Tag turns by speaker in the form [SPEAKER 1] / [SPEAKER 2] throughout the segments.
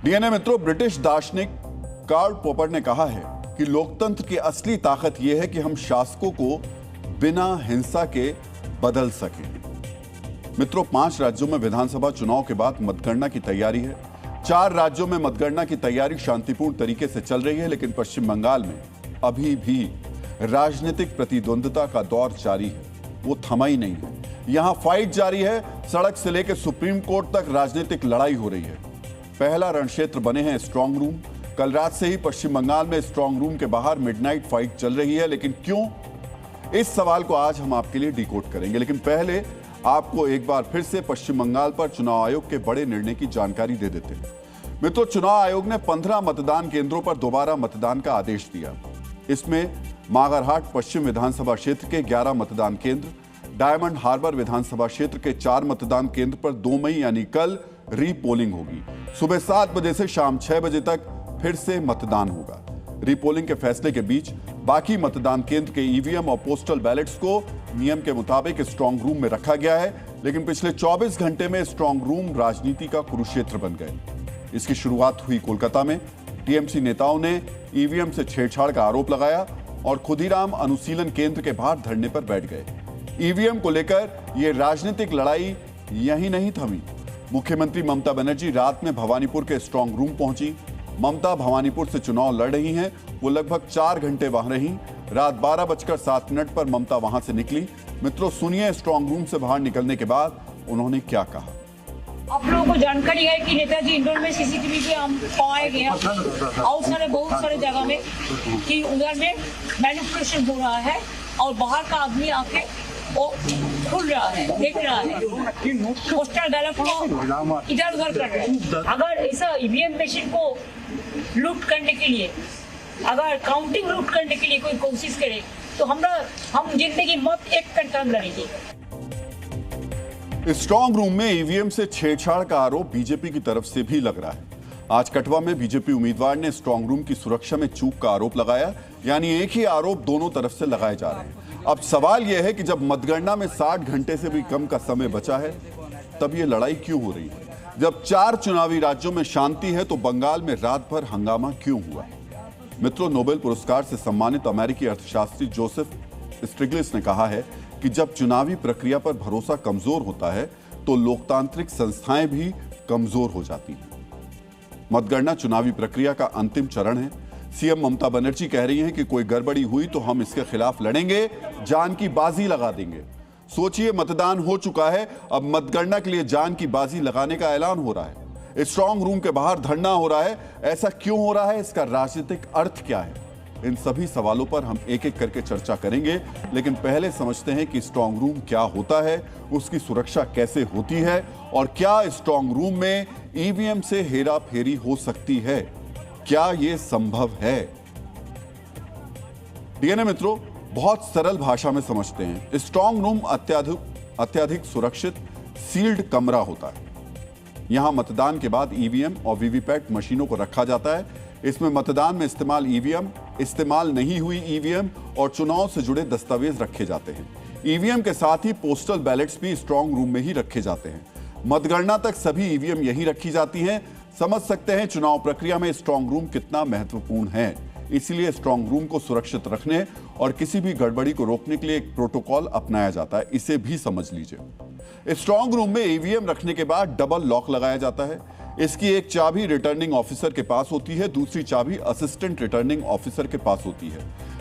[SPEAKER 1] DNA मित्रों, British दार्शनिक Karl popper ने कहा है कि लोकतंत्र की असली ताकत यह है कि हम शासकों को बिना हिंसा के बदल सकें। मित्रों, 5 राज्यों में विधानसभा चुनाव के बाद मतगणना की तैयारी है। 4 राज्यों में मतगणना की तैयारी शांतिपूर्ण तरीके से चल रही है, लेकिन पश्चिम बंगाल में अभी भी राजनीतिक प्रतिद्वंद्विता का दौर जारी है, वो थमा ही नहीं है। यहां फाइट जारी है, सड़क से लेकर सुप्रीम कोर्ट तक राजनीतिक लड़ाई हो रही है। पहला रणक्षेत्र बने हैं स्ट्रांग रूम। कल रात से ही पश्चिम बंगाल में स्ट्रांग रूम के बाहर मिडनाइट फाइट चल रही है, लेकिन क्यों, इस सवाल को आज हम आपके लिए डिकोड करेंगे। लेकिन पहले आपको एक बार फिर से पश्चिम बंगाल पर चुनाव आयोग के बड़े निर्णय की जानकारी दे देते हैं। मित्रों, चुनाव आयोग ने 15 मतदान केंद्रों पर दोबारा मतदान का आदेश दिया। इसमें मागरहाट पश्चिम विधानसभा क्षेत्र के 11 मतदान केंद्र, डायमंड हार्बर विधानसभा क्षेत्र के 4 मतदान केंद्र पर 2 मई यानी कल रीपोलिंग होगी। सुबह 7 बजे से शाम 6 बजे तक फिर से मतदान होगा। रीपोलिंग के फैसले के बीच बाकी मतदान केंद्र के ईवीएम और पोस्टल बैलेट्स को नियम के मुताबिक स्ट्रांग रूम में रखा गया है, लेकिन पिछले 24 घंटे में स्ट्रांग रूम राजनीति का कुरुक्षेत्र बन गए। इसकी शुरुआत हुई कोलकाता में। टीएमसी नेताओं ने ईवीएम से छेड़छाड़ का आरोप लगाया और खुदीराम अनुशीलन केंद्र के बाहर धरने पर बैठ गए। ईवीएम को लेकर यह राजनीतिक लड़ाई यहीं नहीं थमी। मुख्यमंत्री ममता बनर्जी रात में भवानीपुर के स्ट्रांग रूम पहुंची। ममता भवानीपुर से चुनाव लड़ रही हैं। वो लगभग 4 घंटे वहां रहीं। रात 12:07 पर ममता वहां से निकली। मित्रों, सुनिए स्ट्रांग रूम से बाहर निकलने के बाद उन्होंने क्या कहा।
[SPEAKER 2] आप लोगों को जानकारी है कि नेताजी इंडोर में सीसीटीवी पे हम पाए गए और बहुत सारे जगह में कि उधर में मैनिपुलेशन हो रहा है और बाहर का आदमी आके वो खुल रहा है, देख रहा है, पोस्टल बैलेट को इधर उधर कर रहे हैं। अगर ऐसा ईवीएम मशीन को लूट करने के लिए, अगर काउंटिंग लूट करने के लिए कोई कोशिश करे तो हम जिंदगी मौत एक घंटा में लड़ेंगे।
[SPEAKER 1] स्ट्रांग रूम में ईवीएम से छेड़छाड़ का आरोप बीजेपी की तरफ से भी लग रहा है। आज कठवा में बीजेपी उम्मीदवार ने स्ट्रांग रूम की सुरक्षा में चूक का आरोप लगाया, यानी एक ही आरोप दोनों तरफ से लगाए जा रहे हैं। अब सवाल यह है कि जब मतगणना में 60 घंटे से भी कम का समय बचा है, तब यह लड़ाई क्यों हो रही है? जब 4 चुनावी राज्यों में शांति है तो बंगाल में रात भर हंगामा क्यों हुआ? मित्रों, नोबेल पुरस्कार से सम्मानित अमेरिकी अर्थशास्त्री जोसेफ स्टिग्लिट्ज ने कहा है कि जब चुनावी प्रक्रिया पर भरोसा कमजोर होता है तो लोकतांत्रिक संस्थाएं भी कमजोर हो जाती हैं। मतगणना चुनावी प्रक्रिया का अंतिम चरण है। सीएम ममता बनर्जी कह रही हैं कि कोई गड़बड़ी हुई तो हम इसके खिलाफ लड़ेंगे, जान की बाजी लगा देंगे। सोचिए, मतदान हो चुका है, अब मतगणना के लिए जान की बाजी लगाने का ऐलान हो रहा है। स्ट्रांग रूम के बाहर धरना हो रहा है। ऐसा क्यों हो रहा है? इसका राजनीतिक अर्थ क्या है? इन सभी सवालों पर हम एक एक करके चर्चा करेंगे, लेकिन पहले समझते हैं कि स्ट्रांग रूम क्या होता है, उसकी सुरक्षा कैसे होती है और क्या स्ट्रांग रूम में ईवीएम से हेरा फेरी हो सकती है? क्या यह संभव है? डीएनए मित्रों, बहुत सरल भाषा में समझते हैं। स्ट्रांग रूम अत्यधिक सुरक्षित सील्ड कमरा होता है। यहां मतदान के बाद ईवीएम और वीवीपैट मशीनों को रखा जाता है। इसमें मतदान में इस्तेमाल ईवीएम, इस्तेमाल नहीं हुई ईवीएम और चुनाव से जुड़े दस्तावेज रखे जाते हैं। ईवीएम के साथ ही पोस्टल बैलेट्स भी स्ट्रांग रूम में ही रखे जाते हैं। मतगणना तक सभी ईवीएम यहीं रखी जाती हैं। समझ सकते हैं चुनाव प्रक्रिया में स्ट्रांग रूम कितना महत्वपूर्ण है। इसीलिए स्ट्रांग रूम को सुरक्षित रखने और किसी भी गड़बड़ी को रोकने के लिए एक प्रोटोकॉल अपनाया जाता है। इसे भी समझ लीजिए। स्ट्रांग रूम में ईवीएम रखने के बाद डबल लॉक लगाया जाता है। इसकी एक चाबी रिटर्निंग ऑफिसर के पास होती है, दूसरी चाबी असिस्टेंट रिटर्निंग ऑफिसर के पास होती है।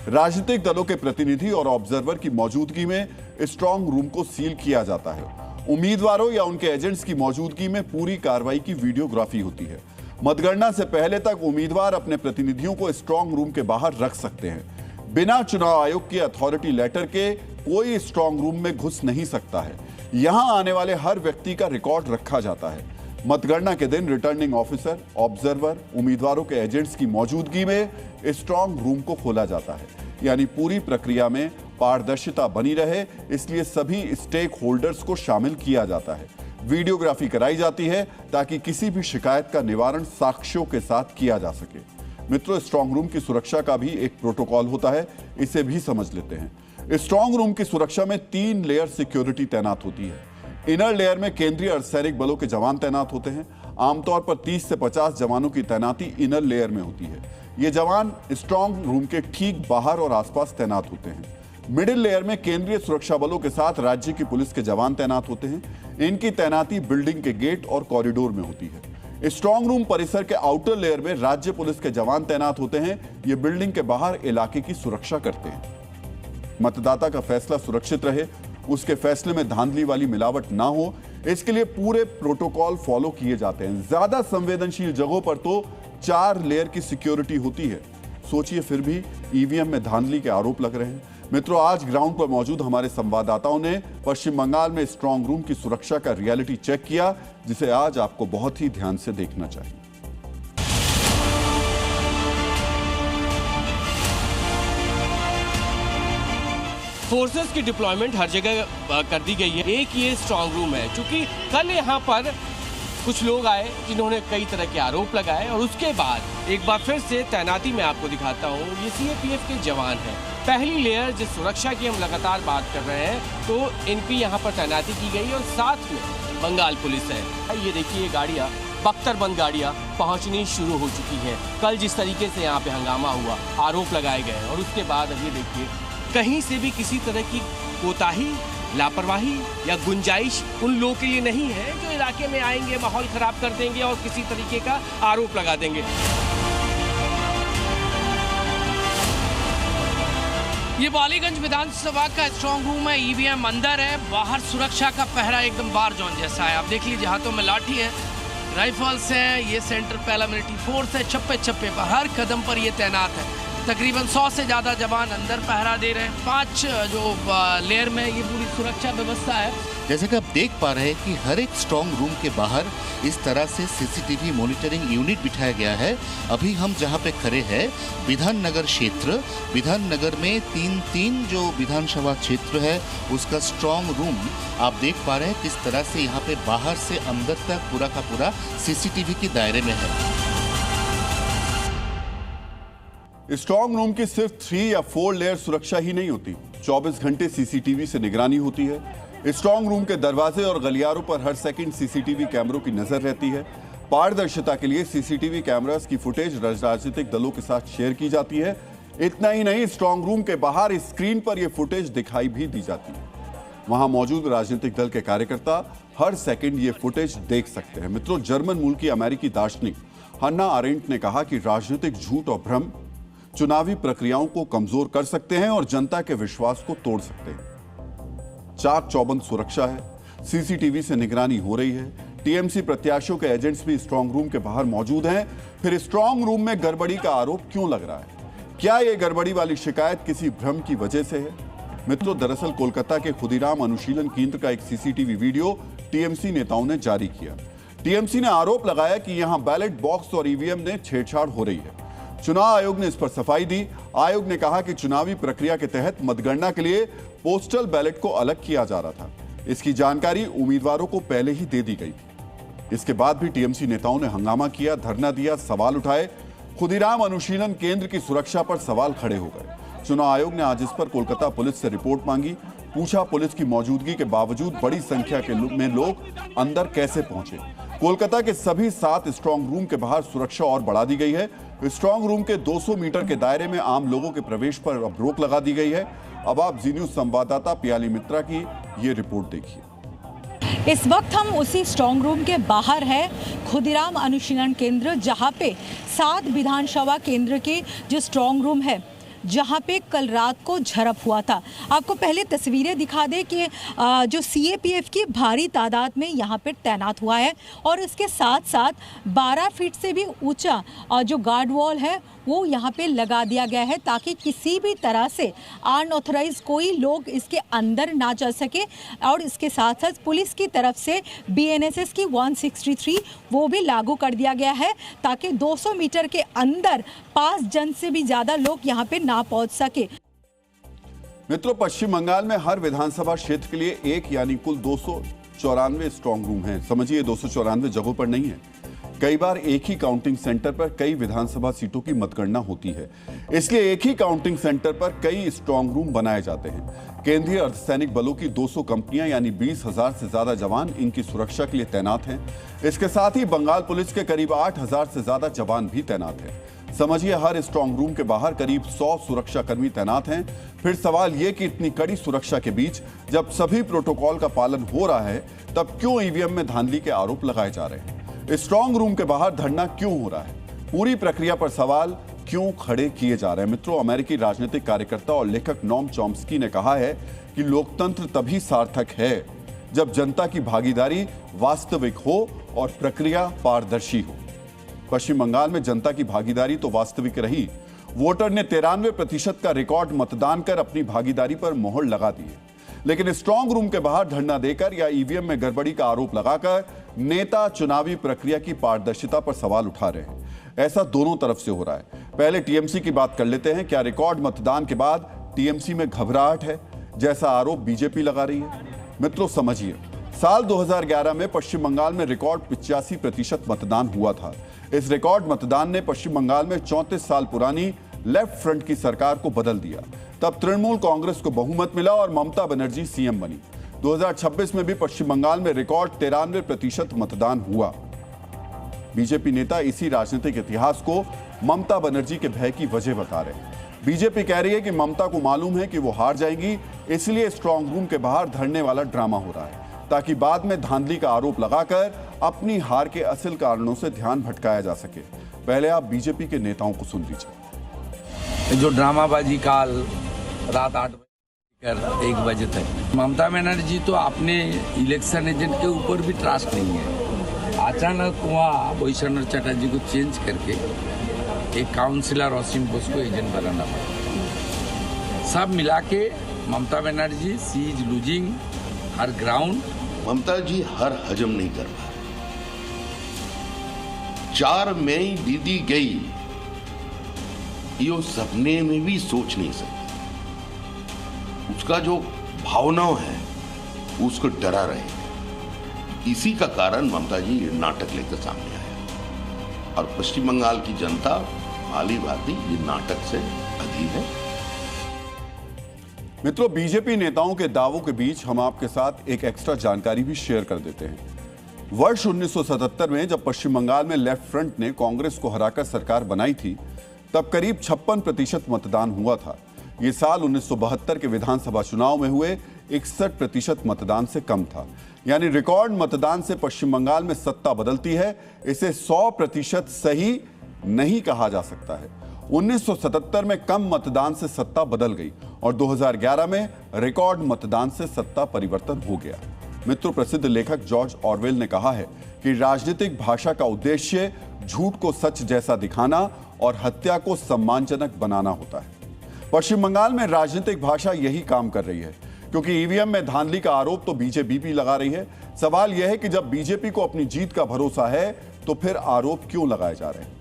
[SPEAKER 1] राजनीतिक दलों के प्रतिनिधि और ऑब्जर्वर की मौजूदगी में स्ट्रांग रूम को सील किया जाता है। उम्मीदवारों या उनके एजेंट्स की मौजूदगी में पूरी कार्रवाई की वीडियोग्राफी होती है। मतगणना से पहले तक उम्मीदवार अपने प्रतिनिधियों को स्ट्रांग रूम के बाहर रख सकते हैं। बिना चुनाव आयोग के अथॉरिटी लेटर के कोई स्ट्रांग रूम में घुस नहीं सकता है। यहां आने वाले हर व्यक्ति का रिकॉर्ड रखा जाता है। मतगणना के दिन रिटर्निंग ऑफिसर, ऑब्जर्वर, उम्मीदवारों के एजेंट्स की मौजूदगी में स्ट्रांग रूम को खोला जाता है, यानी पूरी प्रक्रिया में पारदर्शिता बनी रहे, इसलिए सभी स्टेक होल्डर्स को शामिल किया जाता है। वीडियोग्राफी कराई जाती है ताकि किसी भी शिकायत का निवारण साक्ष्यों के साथ किया जा सके। मित्रों, स्ट्रांग रूम की सुरक्षा का भी एक प्रोटोकॉल होता है, इसे भी समझ लेते हैं। स्ट्रांग रूम की सुरक्षा में 3 लेयर सिक्योरिटी तैनात होती है। इनर लेयर में केंद्रीय अर्धसैनिक बलों के जवान तैनात होते हैं। आमतौर पर 30 से 50 जवानों की तैनाती इनर लेयर में होती है। ये जवान स्ट्रांग रूम के ठीक बाहर और आसपास तैनात होते हैं। मिडिल लेयर में केंद्रीय सुरक्षा बलों के साथ राज्य की पुलिस के जवान तैनात होते हैं। इनकी तैनाती बिल्डिंग के गेट और कॉरिडोर में होती है। स्ट्रांग रूम परिसर के आउटर लेयर में राज्य पुलिस के जवान तैनात होते हैं। ये बिल्डिंग के बाहर इलाके की सुरक्षा करते हैं। मतदाता का फैसला सुरक्षित रहे, उसके फैसले में धांधली वाली मिलावट ना हो, इसके लिए पूरे प्रोटोकॉल फॉलो किए जाते हैं। ज्यादा संवेदनशील जगहों पर तो 4 लेयर की सिक्योरिटी होती है। सोचिए, फिर भी ईवीएम में धांधली के आरोप लग रहे हैं। मित्रों, आज ग्राउंड पर मौजूद हमारे संवाददाताओं ने पश्चिम बंगाल में स्ट्रांग रूम की सुरक्षा का रियलिटी चेक किया, जिसे आज आपको बहुत ही ध्यान से देखना चाहिए।
[SPEAKER 3] फोर्सेस की डिप्लॉयमेंट हर जगह कर दी गई है। एक ये स्ट्रांग रूम है, क्योंकि कल यहाँ पर कुछ लोग आए जिन्होंने कई तरह के आरोप लगाए और उसके बाद एक बार फिर से तैनाती में आपको दिखाता हूँ। ये सीएपीएफ के जवान हैं। पहली लेयर जिस सुरक्षा की हम लगातार बात कर रहे हैं, तो इनकी यहाँ पर तैनाती की गई और साथ में बंगाल पुलिस है। ये देखिए, ये गाड़ियाँ, बख्तरबंद गाड़ियाँ पहुँचनी शुरू हो चुकी हैं। कल जिस तरीके से यहाँ पे हंगामा हुआ, आरोप लगाए गए और उसके बाद अब ये देखिए, कहीं से भी किसी तरह की कोताही, लापरवाही या गुंजाइश उन लोगों के लिए नहीं है जो इलाके में आएंगे, माहौल खराब कर देंगे और किसी तरीके का आरोप लगा देंगे।
[SPEAKER 4] ये बालीगंज विधानसभा का स्ट्रांग रूम है। ईवीएम अंदर है, बाहर सुरक्षा का पहरा एकदम बार जोन जैसा है। आप देख लीजिए, हाथों में लाठी है, राइफल्स हैं, ये सेंटर पैरामिलिट्री फोर्स है। चप्पे चप्पे पर, हर कदम पर ये तैनात है। तकरीबन 100 से ज़्यादा जवान अंदर पहरा दे रहे हैं। 5 जो लेयर में ये पूरी सुरक्षा व्यवस्था है।
[SPEAKER 5] जैसे कि आप देख पा रहे हैं कि हर एक स्ट्रांग रूम के बाहर इस तरह से सीसीटीवी मॉनिटरिंग यूनिट बिठाया गया है। अभी हम जहां पे खड़े हैं, विधान नगर क्षेत्र, विधान नगर में 3 जो विधानसभा क्षेत्र है उसका स्ट्रांग रूम आप देख पा रहे हैं किस तरह से यहाँ पे बाहर से अंदर तक पूरा का पूरा सीसीटीवी के दायरे में है।
[SPEAKER 1] स्ट्रांग रूम की सिर्फ 3 या 4 लेयर सुरक्षा ही नहीं होती, 24 घंटे सीसीटीवी से निगरानी होती है। स्ट्रांग रूम के दरवाजे और गलियारों पर हर सेकंड सीसीटीवी कैमरों की नजर रहती है। पारदर्शिता के लिए सीसीटीवी कैमरास की फुटेज राजनीतिक दलों के साथ शेयर की जाती है। इतना ही नहीं, स्ट्रांग रूम के बाहर स्क्रीन पर यह फुटेज दिखाई भी दी जाती है। वहां मौजूद राजनीतिक दल के कार्यकर्ता हर सेकंड ये फुटेज देख सकते हैं। मित्रों, जर्मन मूल की अमेरिकी दार्शनिक हन्ना अरेंट ने कहा कि राजनीतिक झूठ और भ्रम चुनावी प्रक्रियाओं को कमजोर कर सकते हैं और जनता के विश्वास को तोड़ सकते हैं। चाक चौबंद सुरक्षा है, सीसीटीवी से निगरानी हो रही है। टीएमसी प्रत्याशियों के एजेंट्स भी स्ट्रांग रूम के बाहर मौजूद हैं। फिर स्ट्रांग रूम में गड़बड़ी का आरोप क्यों लग रहा है? क्या यह गड़बड़ी वाली शिकायत किसी भ्रम की वजह से है? मित्रों, दरअसल कोलकाता के खुदीराम अनुशीलन केंद्र का एक सीसीटीवी वीडियो टीएमसी नेताओं ने जारी किया। टीएमसी ने आरोप लगाया कि यहां बैलेट बॉक्स और ईवीएम ने छेड़छाड़ हो रही है। चुनाव आयोग ने इस पर सफाई दी। आयोग ने कहा कि चुनावी प्रक्रिया के तहत मतगणना के लिए पोस्टल बैलेट को अलग किया जा रहा था। इसकी जानकारी उम्मीदवारों को पहले ही दे दी गई थी। इसके बाद भी टीएमसी नेताओं ने हंगामा किया, धरना दिया, सवाल उठाए। खुदीराम अनुशीलन केंद्र की सुरक्षा पर सवाल खड़े हो गए। चुनाव आयोग ने आज इस पर कोलकाता पुलिस से रिपोर्ट मांगी। पूछा, पुलिस की मौजूदगी के बावजूद बड़ी संख्या में लोग अंदर कैसे पहुंचे? कोलकाता के सभी 7 स्ट्रांग रूम के बाहर सुरक्षा और बढ़ा दी गई है। स्ट्रांग रूम के 200 मीटर के दायरे में आम लोगों के प्रवेश पर अब रोक लगा दी गई है। अब आप जी न्यूज संवाददाता पियाली मित्रा की ये रिपोर्ट देखिए।
[SPEAKER 6] इस वक्त हम उसी स्ट्रांग रूम के बाहर है, खुदीराम अनुशीलन केंद्र, जहां पे 7 विधानसभा केंद्र के जो स्ट्रांग रूम है, जहां पे कल रात को झड़प हुआ था। आपको पहले तस्वीरें दिखा दे कि जो सीएपीएफ की भारी तादाद में यहाँ पे तैनात हुआ है और इसके साथ साथ 12 फीट से भी ऊंचा जो गार्ड वॉल है वो यहाँ पे लगा दिया गया है, ताकि किसी भी तरह से अनऑथराइज कोई लोग इसके अंदर ना जा सके। और इसके साथ साथ पुलिस की तरफ से बीएनएसएस की 163 वो भी लागू कर दिया गया है, ताकि 200 मीटर के अंदर 5 जन से भी ज़्यादा लोग यहाँ पे ना पहुँच सके।
[SPEAKER 1] मित्रों, पश्चिम बंगाल में हर विधानसभा क्षेत्र के लिए एक यानी कुल 294 स्ट्रांग रूम हैं। समझिए, 294 जगहों पर नहीं है। कई बार एक ही काउंटिंग सेंटर पर कई विधानसभा सीटों की मतगणना होती है, इसलिए एक ही काउंटिंग सेंटर पर कई स्ट्रांग रूम बनाए जाते हैं। केंद्रीय अर्धसैनिक बलों की 200 कंपनियां यानी 20,000 से ज्यादा जवान इनकी सुरक्षा के लिए तैनात हैं। इसके साथ ही बंगाल पुलिस के करीब 8,000 से ज्यादा जवान भी तैनात हैं। समझिए हर स्ट्रांग रूम के बाहर करीब 100 सुरक्षा कर्मी तैनात हैं। फिर सवाल यह कि इतनी कड़ी सुरक्षा के बीच जब सभी प्रोटोकॉल का पालन हो रहा है तब क्यों ईवीएम में धांधली के आरोप लगाए जा रहे हैं? स्ट्रांग रूम के बाहर धरना क्यों हो रहा है? पूरी प्रक्रिया पर सवाल क्यों खड़े किए जा रहे हैं? मित्रों, अमेरिकी राजनीतिक कार्यकर्ता और लेखक नोम चॉम्स्की ने कहा है कि लोकतंत्र तभी सार्थक है जब जनता की भागीदारी वास्तविक हो और प्रक्रिया पारदर्शी हो। पश्चिम बंगाल में जनता की भागीदारी तो वास्तविक रही। वोटर ने 93% का रिकॉर्ड मतदान कर अपनी भागीदारी पर मोहर लगा दी है। लेकिन स्ट्रांग रूम के बाहर धरना देकर या ईवीएम में गड़बड़ी का आरोप लगाकर नेता चुनावी प्रक्रिया की पारदर्शिता पर सवाल उठा रहे हैं। ऐसा दोनों तरफ से हो रहा है। पहले टीएमसी की बात कर लेते हैं। क्या रिकॉर्ड मतदान के बाद टीएमसी में घबराहट है, जैसा आरोप बीजेपी लगा रही है? मित्रों समझिए, साल 2011 में पश्चिम बंगाल में रिकॉर्ड 85% मतदान हुआ था। इस रिकॉर्ड मतदान ने पश्चिम बंगाल में 34 साल पुरानी लेफ्ट फ्रंट की सरकार को बदल दिया। तब तृणमूल कांग्रेस को बहुमत मिला और ममता बनर्जी सीएम बनी। 2026 में भी पश्चिम बंगाल में रिकॉर्ड 93% मतदान हुआ। बीजेपी नेता इसी राजनीतिक इतिहास को ममता बनर्जी के भय की वजह बता रहे हैं। बीजेपी कह रही है कि ममता को मालूम है कि वो हार जाएंगी, इसलिए स्ट्रांग रूम के बाहर धरने वाला ड्रामा हो रहा है ताकि बाद में धांधली का आरोप लगाकर अपनी हार के असल कारणों से ध्यान भटकाया जा सके। पहले आप बीजेपी के नेताओं को सुन लीजिए।
[SPEAKER 7] जो ड्रामाबाजी काल रात 8 बजे कर 1 बजे तक, ममता बनर्जी तो अपने इलेक्शन एजेंट के ऊपर भी ट्रस्ट नहीं है। अचानक वहाँ वैश्वर चटर्जी को चेंज करके एक काउंसिलर असीम बोस को एजेंट बनाना पड़ा। सब मिला के ममता बनर्जी सी इज लूजिंग हर ग्राउंड।
[SPEAKER 8] ममता जी हर हजम नहीं कर पा रही। 4 मई दीदी गई, ये सपने में भी सोच नहीं सकते। उसका जो भावनाओं है उसको डरा रहे। इसी का कारण ममता जी ये नाटक लेकर सामने आया और पश्चिम बंगाल की जनता भाली भांति ये नाटक से अधीर है।
[SPEAKER 1] मित्रों, बीजेपी नेताओं के दावों के बीच हम आपके साथ एक एक्स्ट्रा जानकारी भी शेयर कर देते हैं। वर्ष 1977 में जब पश्चिम बंगाल में लेफ्ट फ्रंट ने कांग्रेस को हराकर सरकार बनाई थी, तब करीब 56% मतदान हुआ था। ये साल 1972 के विधानसभा चुनाव में हुए 61% मतदान से कम था। यानी रिकॉर्ड मतदान से पश्चिम बंगाल में सत्ता बदलती है, इसे 100% सही नहीं कहा जा सकता है। 1977 में कम मतदान से सत्ता बदल गई और 2011 में रिकॉर्ड मतदान से सत्ता परिवर्तन हो गया। मित्रों, प्रसिद्ध लेखक जॉर्ज ऑरवेल ने कहा है कि राजनीतिक भाषा का उद्देश्य झूठ को सच जैसा दिखाना और हत्या को सम्मानजनक बनाना होता है। पश्चिम बंगाल में राजनीतिक भाषा यही काम कर रही है, क्योंकि ईवीएम में धांधली का आरोप तो बीजेपी भी लगा रही है। सवाल यह है कि जब बीजेपी को अपनी जीत का भरोसा है तो फिर आरोप क्यों लगाए जा रहे हैं?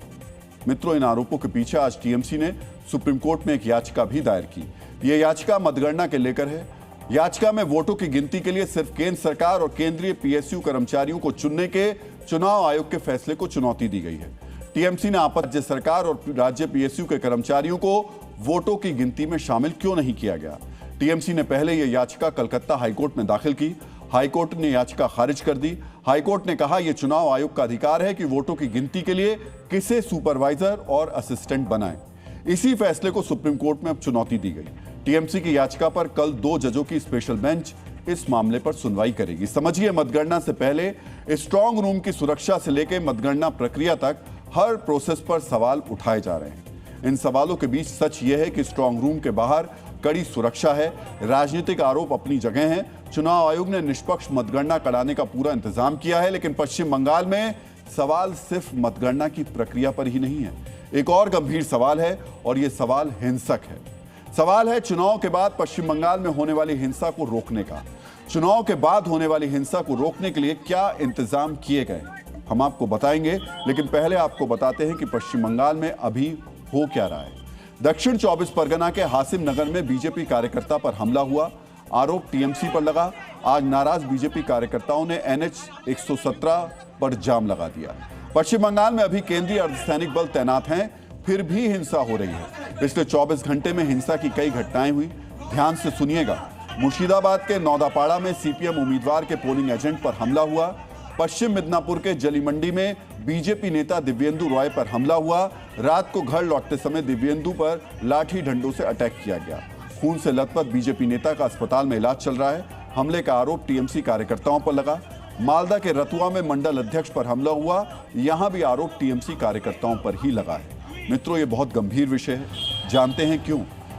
[SPEAKER 1] मित्रों, इन आरोपों के पीछे आज टीएमसी ने सुप्रीम कोर्ट में एक याचिका भी दायर की। यह याचिका मतगणना के लेकर है। याचिका में वोटों की गिनती के लिए सिर्फ केंद्र सरकार और केंद्रीय पीएसयू कर्मचारियों को चुनने के चुनाव आयोग के फैसले को चुनौती दी गई है। टीएमसी ने राज्य सरकार और राज्य पीएसयू के कर्मचारियों को वोटों की गिनती में शामिल क्यों नहीं किया गया? टीएमसी ने पहले यह याचिका कलकत्ता हाईकोर्ट में दाखिल की। हाईकोर्ट ने याचिका खारिज कर दी। हाईकोर्ट ने कहा यह चुनाव आयोग का अधिकार है कि वोटों की गिनती के लिए किसे सुपरवाइजर और असिस्टेंट बनाए। इसी फैसले को सुप्रीम कोर्ट में अब चुनौती दी गई। टीएमसी की याचिका पर कल 2 जजों की स्पेशल बेंच इस मामले पर सुनवाई करेगी। समझिए, मतगणना से पहले स्ट्रांग रूम की सुरक्षा से लेकर मतगणना प्रक्रिया तक हर प्रोसेस पर सवाल उठाए जा रहे हैं। इन सवालों के बीच सच यह है कि स्ट्रांग रूम के बाहर कड़ी सुरक्षा है, राजनीतिक आरोप अपनी जगह हैं। चुनाव आयोग ने निष्पक्ष मतगणना कराने का पूरा इंतजाम किया है, लेकिन पश्चिम बंगाल में सवाल सिर्फ मतगणना की प्रक्रिया पर ही नहीं है। एक और गंभीर सवाल है और यह सवाल हिंसक है। सवाल है चुनाव के बाद पश्चिम बंगाल में होने वाली हिंसा को रोकने का। चुनाव के बाद होने वाली हिंसा को रोकने के लिए क्या इंतजाम किए गए, हम आपको बताएंगे। लेकिन पहले आपको बताते हैं कि पश्चिम बंगाल में अभी हो क्या रहा है। दक्षिण 24 परगना के हासिम नगर में बीजेपी कार्यकर्ता पर हमला हुआ। आरोप टीएमसी पर लगा। आज नाराज बीजेपी कार्यकर्ताओं ने NH 117 पर जाम लगा दिया। पश्चिम बंगाल में अभी केंद्रीय अर्धसैनिक बल तैनात हैं, फिर भी हिंसा हो रही है। पिछले 24 घंटे में हिंसा की कई घटनाएं हुई। ध्यान से सुनिएगा। मुर्शिदाबाद के नौदापाड़ा में सीपीएम उम्मीदवार के पोलिंग एजेंट पर हमला हुआ। पश्चिम मिदनापुर के जलीमंडी में बीजेपी नेता दिव्येंदु रॉय पर हमला हुआ। रात को घर लौटते समय दिव्येंदु पर लाठी डंडों से अटैक किया गया। खून से लथपथ बीजेपी नेता का अस्पताल में इलाज चल रहा है। हमले का आरोप टीएमसी कार्यकर्ताओं पर लगा। मालदा के रतुआ में मंडल अध्यक्ष पर हमला हुआ। यहां भी आरोप टीएमसी कार्यकर्ताओं पर ही लगा है। मित्रों, ये बहुत गंभीर विषय है। जानते हैं क्यों?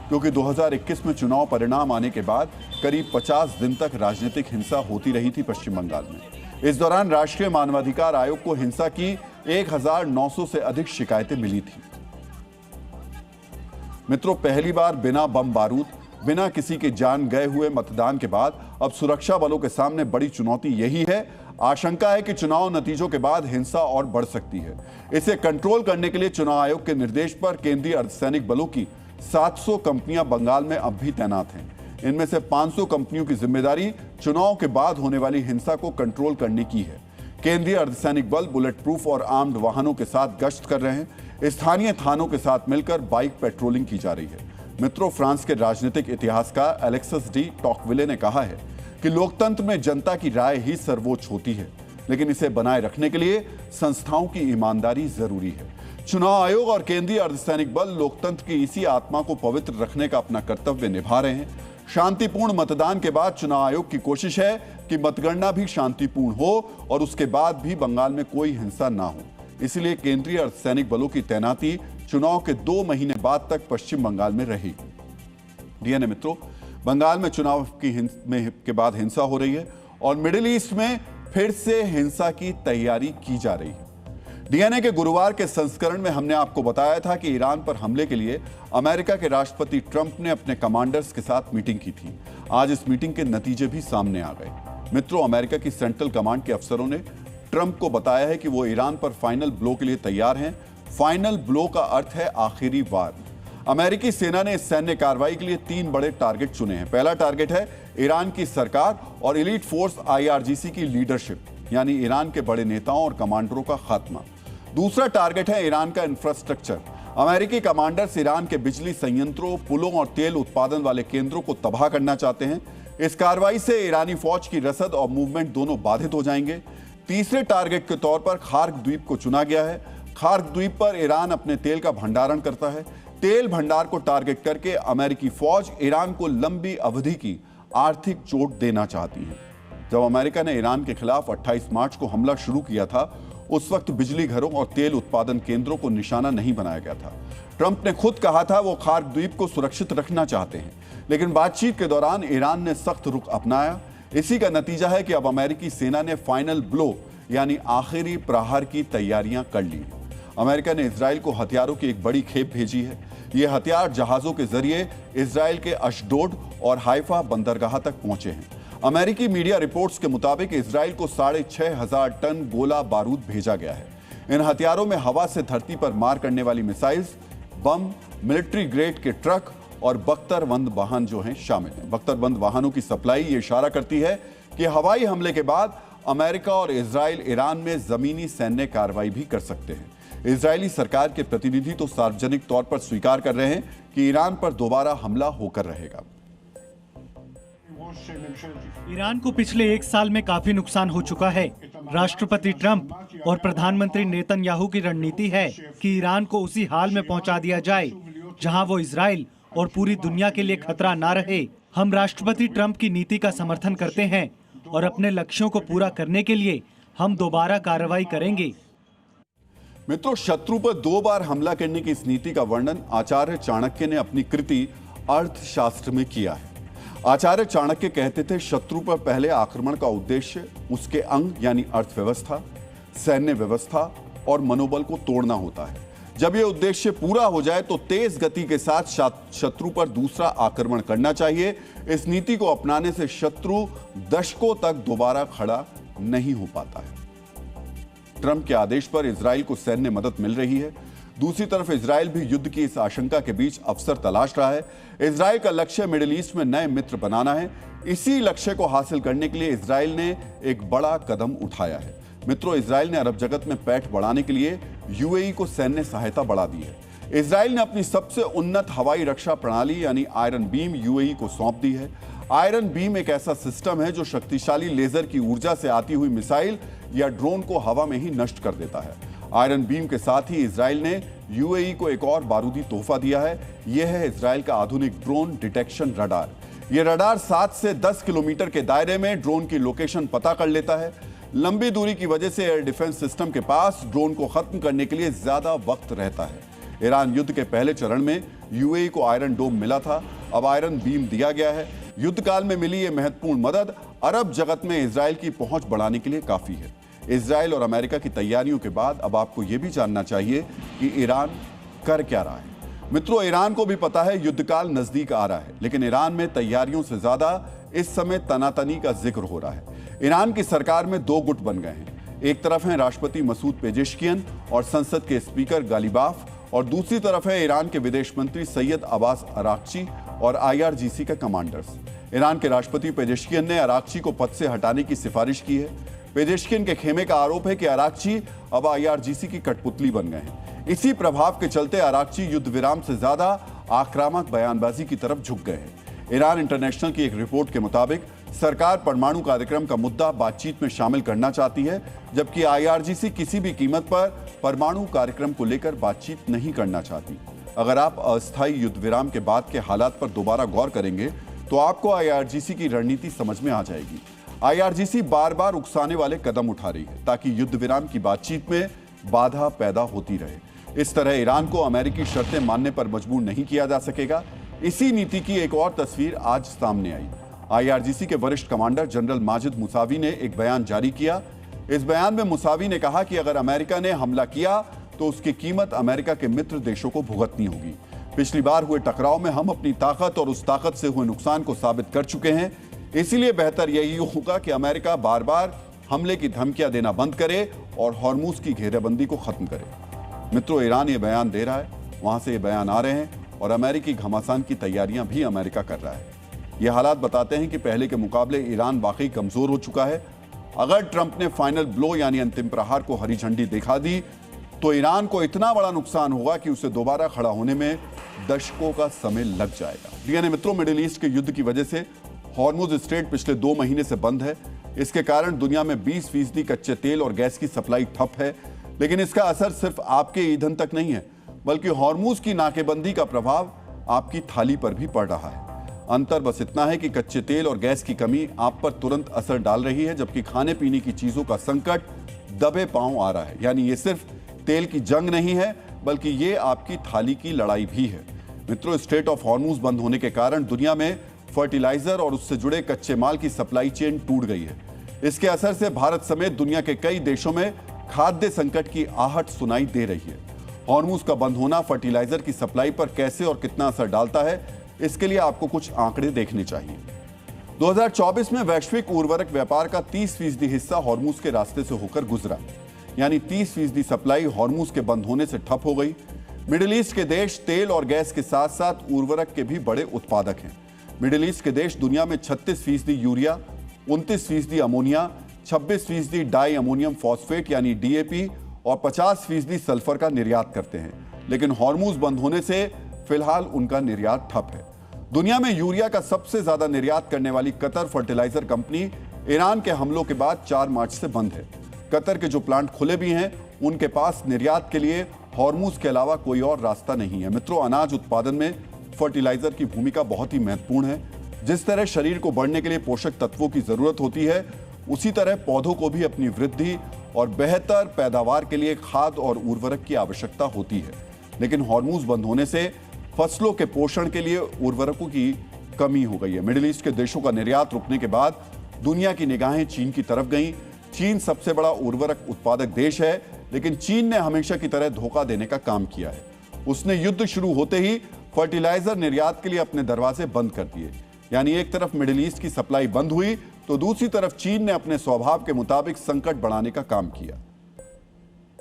[SPEAKER 1] क्योंकि 2021 में चुनाव परिणाम आने के बाद करीब 50 दिन तक राजनीतिक हिंसा होती रही थी पश्चिम बंगाल में। इस दौरान राष्ट्रीय मानवाधिकार आयोग को हिंसा की 1900 से अधिक शिकायतें मिली थी। मित्रों, पहली बार बिना बम बारूद, बिना किसी के जान गए हुए मतदान के बाद अब सुरक्षा बलों के सामने बड़ी चुनौती यही है। आशंका है कि चुनाव नतीजों के बाद हिंसा और बढ़ सकती है। इसे कंट्रोल करने के लिए चुनाव आयोग के निर्देश पर केंद्रीय अर्धसैनिक बलों की 700 कंपनियां बंगाल में अब भी तैनात हैं। इनमें से 500 कंपनियों की जिम्मेदारी चुनाव के बाद होने वाली हिंसा को कंट्रोल करने की है। केंद्रीय अर्धसैनिक बल बुलेट प्रूफ और आर्म्ड वाहनों के साथ गश्त कर रहे हैं। स्थानीय थानों के साथ मिलकर बाइक पेट्रोलिंग की जा रही है। मित्रों, फ्रांस के राजनीतिक इतिहासकार एलेक्सिस डी टॉकविले ने कहा है कि लोकतंत्र में जनता की राय ही सर्वोच्च होती है, लेकिन इसे बनाए रखने के लिए संस्थाओं की ईमानदारी जरूरी है। चुनाव आयोग और केंद्रीय अर्धसैनिक बल लोकतंत्र की इसी आत्मा को पवित्र रखने का अपना कर्तव्य निभा रहे हैं। शांतिपूर्ण मतदान के बाद चुनाव आयोग की कोशिश है कि मतगणना भी शांतिपूर्ण हो और उसके बाद भी बंगाल में कोई हिंसा ना हो। इसलिए केंद्रीय अर्धसैनिक बलों की तैनाती चुनाव के 2 महीने बाद तक पश्चिम बंगाल में रहेगी। डीएनए मित्रों, बंगाल में चुनाव के बाद हिंसा हो रही है और मिडिल ईस्ट में फिर से हिंसा की तैयारी की जा रही है। डीएनए के गुरुवार के संस्करण में हमने आपको बताया था कि ईरान पर हमले के लिए अमेरिका के राष्ट्रपति ट्रंप ने अपने कमांडर्स के साथ मीटिंग की थी। आज इस मीटिंग के नतीजे भी सामने आ गए। मित्रों, अमेरिका की सेंट्रल कमांड के अफसरों ने ट्रंप को बताया है कि वो ईरान पर फाइनल ब्लो के लिए तैयार हैं। फाइनल ब्लो का अर्थ है आखिरी वार। अमेरिकी सेना ने इस सैन्य कार्रवाई के लिए 3 बड़े टारगेट चुने हैं। पहला टारगेट है ईरान की सरकार और एलीट फोर्स IRGC की लीडरशिप, यानी ईरान के बड़े नेताओं और कमांडरों का खात्मा। दूसरा टारगेट है ईरान का इंफ्रास्ट्रक्चर। अमेरिकी कमांडर्स ईरान के बिजली संयंत्रों, पुलों और तेल उत्पादन वाले केंद्रों को तबाह करना चाहते हैं। इस कार्रवाई से ईरानी फौज की रसद और मूवमेंट दोनों बाधित हो जाएंगे। तीसरे टारगेट के तौर पर खार्क द्वीप को चुना गया है। खार्क द्वीप पर ईरान अपने तेल का भंडारण करता है। तेल भंडार को टारगेट करके अमेरिकी फौज ईरान को लंबी अवधि की आर्थिक चोट देना चाहती है। जब अमेरिका ने ईरान के खिलाफ 28 मार्च को हमला शुरू किया था, उस वक्त बिजली घरों और तेल उत्पादन केंद्रों को निशाना नहीं बनाया गया था। ट्रंप ने खुद कहा था वो खार्क द्वीप को सुरक्षित रखना चाहते हैं, लेकिन बातचीत के दौरान ईरान ने सख्त रुख अपनाया। इसी का नतीजा है कि अब अमेरिकी सेना ने फाइनल ब्लो यानी आखिरी प्रहार की तैयारियां कर ली। अमेरिका ने इजराइल को हथियारों की एक बड़ी खेप भेजी है। ये हथियार जहाजों के जरिए इजराइल के अशडोड और हाइफा बंदरगाह तक पहुंचे हैं। अमेरिकी मीडिया रिपोर्ट्स के मुताबिक इजराइल को 6,500 टन गोला बारूद भेजा गया है। इन हथियारों में हवा से धरती पर मार करने वाली मिसाइल्स, बम, मिलिट्री ग्रेड के ट्रक और बख्तरबंद वाहन जो हैं शामिल हैं। बख्तरबंद वाहनों की सप्लाई ये इशारा करती है कि हवाई हमले के बाद अमेरिका और इजराइल ईरान में जमीनी सैन्य कार्रवाई भी कर सकते हैं। इजरायली सरकार के प्रतिनिधि तो सार्वजनिक तौर पर स्वीकार कर रहे हैं कि ईरान पर दोबारा हमला होकर रहेगा।
[SPEAKER 9] ईरान को पिछले 1 साल में काफी नुकसान हो चुका है। राष्ट्रपति ट्रंप और प्रधानमंत्री नेतन्याहू की रणनीति है कि ईरान को उसी हाल में पहुंचा दिया जाए जहां वो इजराइल और पूरी दुनिया के लिए खतरा ना रहे। हम राष्ट्रपति ट्रंप की नीति का समर्थन करते हैं और अपने लक्ष्यों को पूरा करने के लिए हम दोबारा कार्रवाई करेंगे।
[SPEAKER 1] मित्रों, शत्रु पर 2 बार हमला करने की इस नीति का वर्णन आचार्य चाणक्य ने अपनी कृति अर्थशास्त्र में किया है। आचार्य चाणक्य कहते थे, शत्रु पर पहले आक्रमण का उद्देश्य उसके अंग यानी अर्थव्यवस्था, सैन्य व्यवस्था और मनोबल को तोड़ना होता है। जब यह उद्देश्य पूरा हो जाए तो तेज गति के साथ शत्रु पर दूसरा आक्रमण करना चाहिए। इस नीति को अपनाने से शत्रु दशकों तक दोबारा खड़ा नहीं हो पाता है। ट्रंप के आदेश पर इजराइल को सैन्य मदद मिल रही है। दूसरी तरफ इजराइल भी युद्ध की इस आशंका के बीच अवसर तलाश रहा है। इजराइल का लक्ष्य मिडिल ईस्ट में नए मित्र बनाना है। इसी लक्ष्य को हासिल करने के लिए इजराइल ने एक बड़ा कदम उठाया है। मित्रों, इजराइल ने अरब जगत में पैठ बढ़ाने के लिए यूएई को सैन्य सहायता बढ़ा दी है। इजराइल ने अपनी सबसे उन्नत हवाई रक्षा प्रणाली यानी आयरन बीम यूएई को सौंप दी है। आयरन बीम एक ऐसा सिस्टम है जो शक्तिशाली लेजर की ऊर्जा से आती हुई मिसाइल या ड्रोन को हवा में ही नष्ट कर देता है। आयरन बीम के साथ ही इजराइल ने यूएई को एक और बारूदी तोहफा दिया है। यह है इजराइल का आधुनिक ड्रोन डिटेक्शन रडार। यह रडार 7 से 10 किलोमीटर के दायरे में ड्रोन की लोकेशन पता कर लेता है। लंबी दूरी की वजह से एयर डिफेंस सिस्टम के पास ड्रोन को खत्म करने के लिए ज्यादा वक्त रहता है। ईरान युद्ध के पहले चरण में यूएई को आयरन डोम मिला था, अब आयरन बीम दिया गया है। युद्ध काल में मिली ये महत्वपूर्ण मदद अरब जगत में इजराइल की पहुंच बढ़ाने के लिए काफी है। इजराइल और अमेरिका की तैयारियों के बाद अब आपको यह भी जानना चाहिए कि ईरान कर क्या रहा है। मित्रों, ईरान को भी पता है युद्धकाल नजदीक आ रहा है, लेकिन ईरान में तैयारियों से ज्यादा इस समय तनातनी का जिक्र हो रहा है। ईरान की सरकार में दो गुट बन गए हैं। एक तरफ हैं राष्ट्रपति मसूद पेजेश्कियन और संसद के स्पीकर गालिबाफ, और दूसरी तरफ है ईरान के विदेश मंत्री सैयद अब्बास अराक्ची और आईआरजीसी के कमांडर्स। ईरान के राष्ट्रपति पेजेश्कियन ने अराक्ची को पद से हटाने की सिफारिश की है। पेजेश्कियन के खेमे का आरोप है कि अराक्ची अब आईआरजीसी की कठपुतली बन गए हैं। इसी प्रभाव के चलते अराक्ची युद्ध विराम से ज्यादा आक्रामक बयानबाजी की तरफ झुक गए हैं। ईरान इंटरनेशनल की एक रिपोर्ट के मुताबिक सरकार परमाणु कार्यक्रम का मुद्दा बातचीत में शामिल करना चाहती है, जबकि आईआरजीसी किसी भी कीमत पर परमाणु कार्यक्रम को लेकर बातचीत नहीं करना चाहती। अगर आप अस्थायी युद्ध विराम के बाद के हालात पर दोबारा गौर करेंगे तो आपको आईआरजीसी की रणनीति समझ में आ जाएगी। आईआरजीसी बार बार उकसाने वाले कदम उठा रही है ताकि युद्ध विराम की बातचीत में बाधा पैदा होती रहे। इस तरह ईरान को अमेरिकी शर्तें मानने पर मजबूर नहीं किया जा सकेगा। इसी नीति की एक और तस्वीर आज सामने आई। आईआरजीसी के वरिष्ठ कमांडर जनरल माजिद मुसावी ने एक बयान जारी किया। इस बयान में मुसावी ने कहा कि अगर अमेरिका ने हमला किया तो उसकी कीमत अमेरिका के मित्र देशों को भुगतनी होगी। पिछली बार हुए टकराव में हम अपनी ताकत और उस ताकत से हुए नुकसान को साबित कर चुके हैं। इसीलिए बेहतर यही होगा कि अमेरिका बार बार हमले की धमकियां देना बंद करे और हॉर्मुज की घेरेबंदी को खत्म करे। मित्रों, ईरान ये बयान दे रहा है, वहां से ये बयान आ रहे हैं और अमेरिकी घमासान की तैयारियां भी अमेरिका कर रहा है। ये हालात बताते हैं कि पहले के मुकाबले ईरान वाकई कमजोर हो चुका है। अगर ट्रंप ने फाइनल ब्लो यानी अंतिम प्रहार को हरी झंडी दिखा दी तो ईरान को इतना बड़ा नुकसान होगा कि उसे दोबारा खड़ा होने में दशकों का समय लग जाएगा। मित्रों, मिडिल ईस्ट के युद्ध की वजह से हॉर्मुज स्ट्रेट पिछले 2 महीने से बंद है। इसके कारण दुनिया में 20% कच्चे तेल और गैस की सप्लाई ठप है। लेकिन इसका असर सिर्फ आपके ईंधन तक नहीं है, बल्कि हॉर्मुज की नाकेबंदी का प्रभाव आपकी थाली पर भी पड़ रहा है। अंतर बस इतना है कि कच्चे तेल और गैस की कमी आप पर तुरंत असर डाल रही है, जबकि खाने पीने की चीजों का संकट दबे पांव आ रहा है। यानी ये सिर्फ तेल की जंग नहीं है, बल्कि ये आपकी थाली की लड़ाई भी है। मित्रों, स्ट्रेट ऑफ हॉर्मुज बंद होने के कारण दुनिया में फर्टिलाइजर और उससे जुड़े कच्चे माल की सप्लाई चेन टूट गई है। इसके असर से भारत समेत दुनिया के कई देशों में खाद्य संकट की आहट सुनाई दे रही है। हॉर्मुज का बंद होना फर्टिलाइजर की सप्लाई पर कैसे और कितना असर डालता है, इसके लिए आपको कुछ आंकड़े देखने चाहिए। 2024 में वैश्विक उर्वरक व्यापार का 30% हिस्सा हॉर्मुज के रास्ते से होकर गुजरा, यानी 30% सप्लाई हॉर्मुज के बंद होने से ठप हो गई। मिडिल ईस्ट के देश तेल और गैस के साथ साथ उर्वरक के भी बड़े उत्पादक हैं। मिडिल ईस्ट के देश दुनिया में 36% urea, 29% ammonia, 26% di ammonium phosphate यानी डीएपी और 50% सल्फर का निर्यात करते हैं। लेकिन हॉर्मुज बंद होने से फिलहाल उनका निर्यात ठप है। दुनिया में यूरिया का सबसे ज्यादा निर्यात करने वाली कतर फर्टिलाइजर कंपनी ईरान के हमलों के बाद 4 मार्च से बंद है। कतर के जो प्लांट खुले भी हैं, उनके पास निर्यात के लिए हॉर्मुज के अलावा कोई और रास्ता नहीं है। मित्रों, अनाज उत्पादन में फर्टिलाइजर की भूमिका बहुत ही महत्वपूर्ण है। जिस तरह शरीर को बढ़ने के लिए पोषक तत्वों की जरूरत होती है, उसी तरह पौधों को भी अपनी वृद्धि और बेहतर पैदावार के लिए खाद और उर्वरक की आवश्यकता होती है। लेकिन हॉर्मुज बंद होने से फसलों के पोषण के लिए उर्वरकों की कमी हो गई है। मिडिल ईस्ट के देशों का निर्यात रुकने के बाद दुनिया की निगाहें चीन की तरफ गईं। चीन सबसे बड़ा उर्वरक उत्पादक देश है, लेकिन चीन ने हमेशा की तरह धोखा देने का काम किया है। उसने युद्ध शुरू होते ही फर्टिलाइजर निर्यात के लिए अपने दरवाजे बंद कर दिए। यानी एक तरफ मिडिल ईस्ट की सप्लाई बंद हुई तो दूसरी तरफ चीन ने अपने स्वभाव के मुताबिक संकट बढ़ाने का काम किया।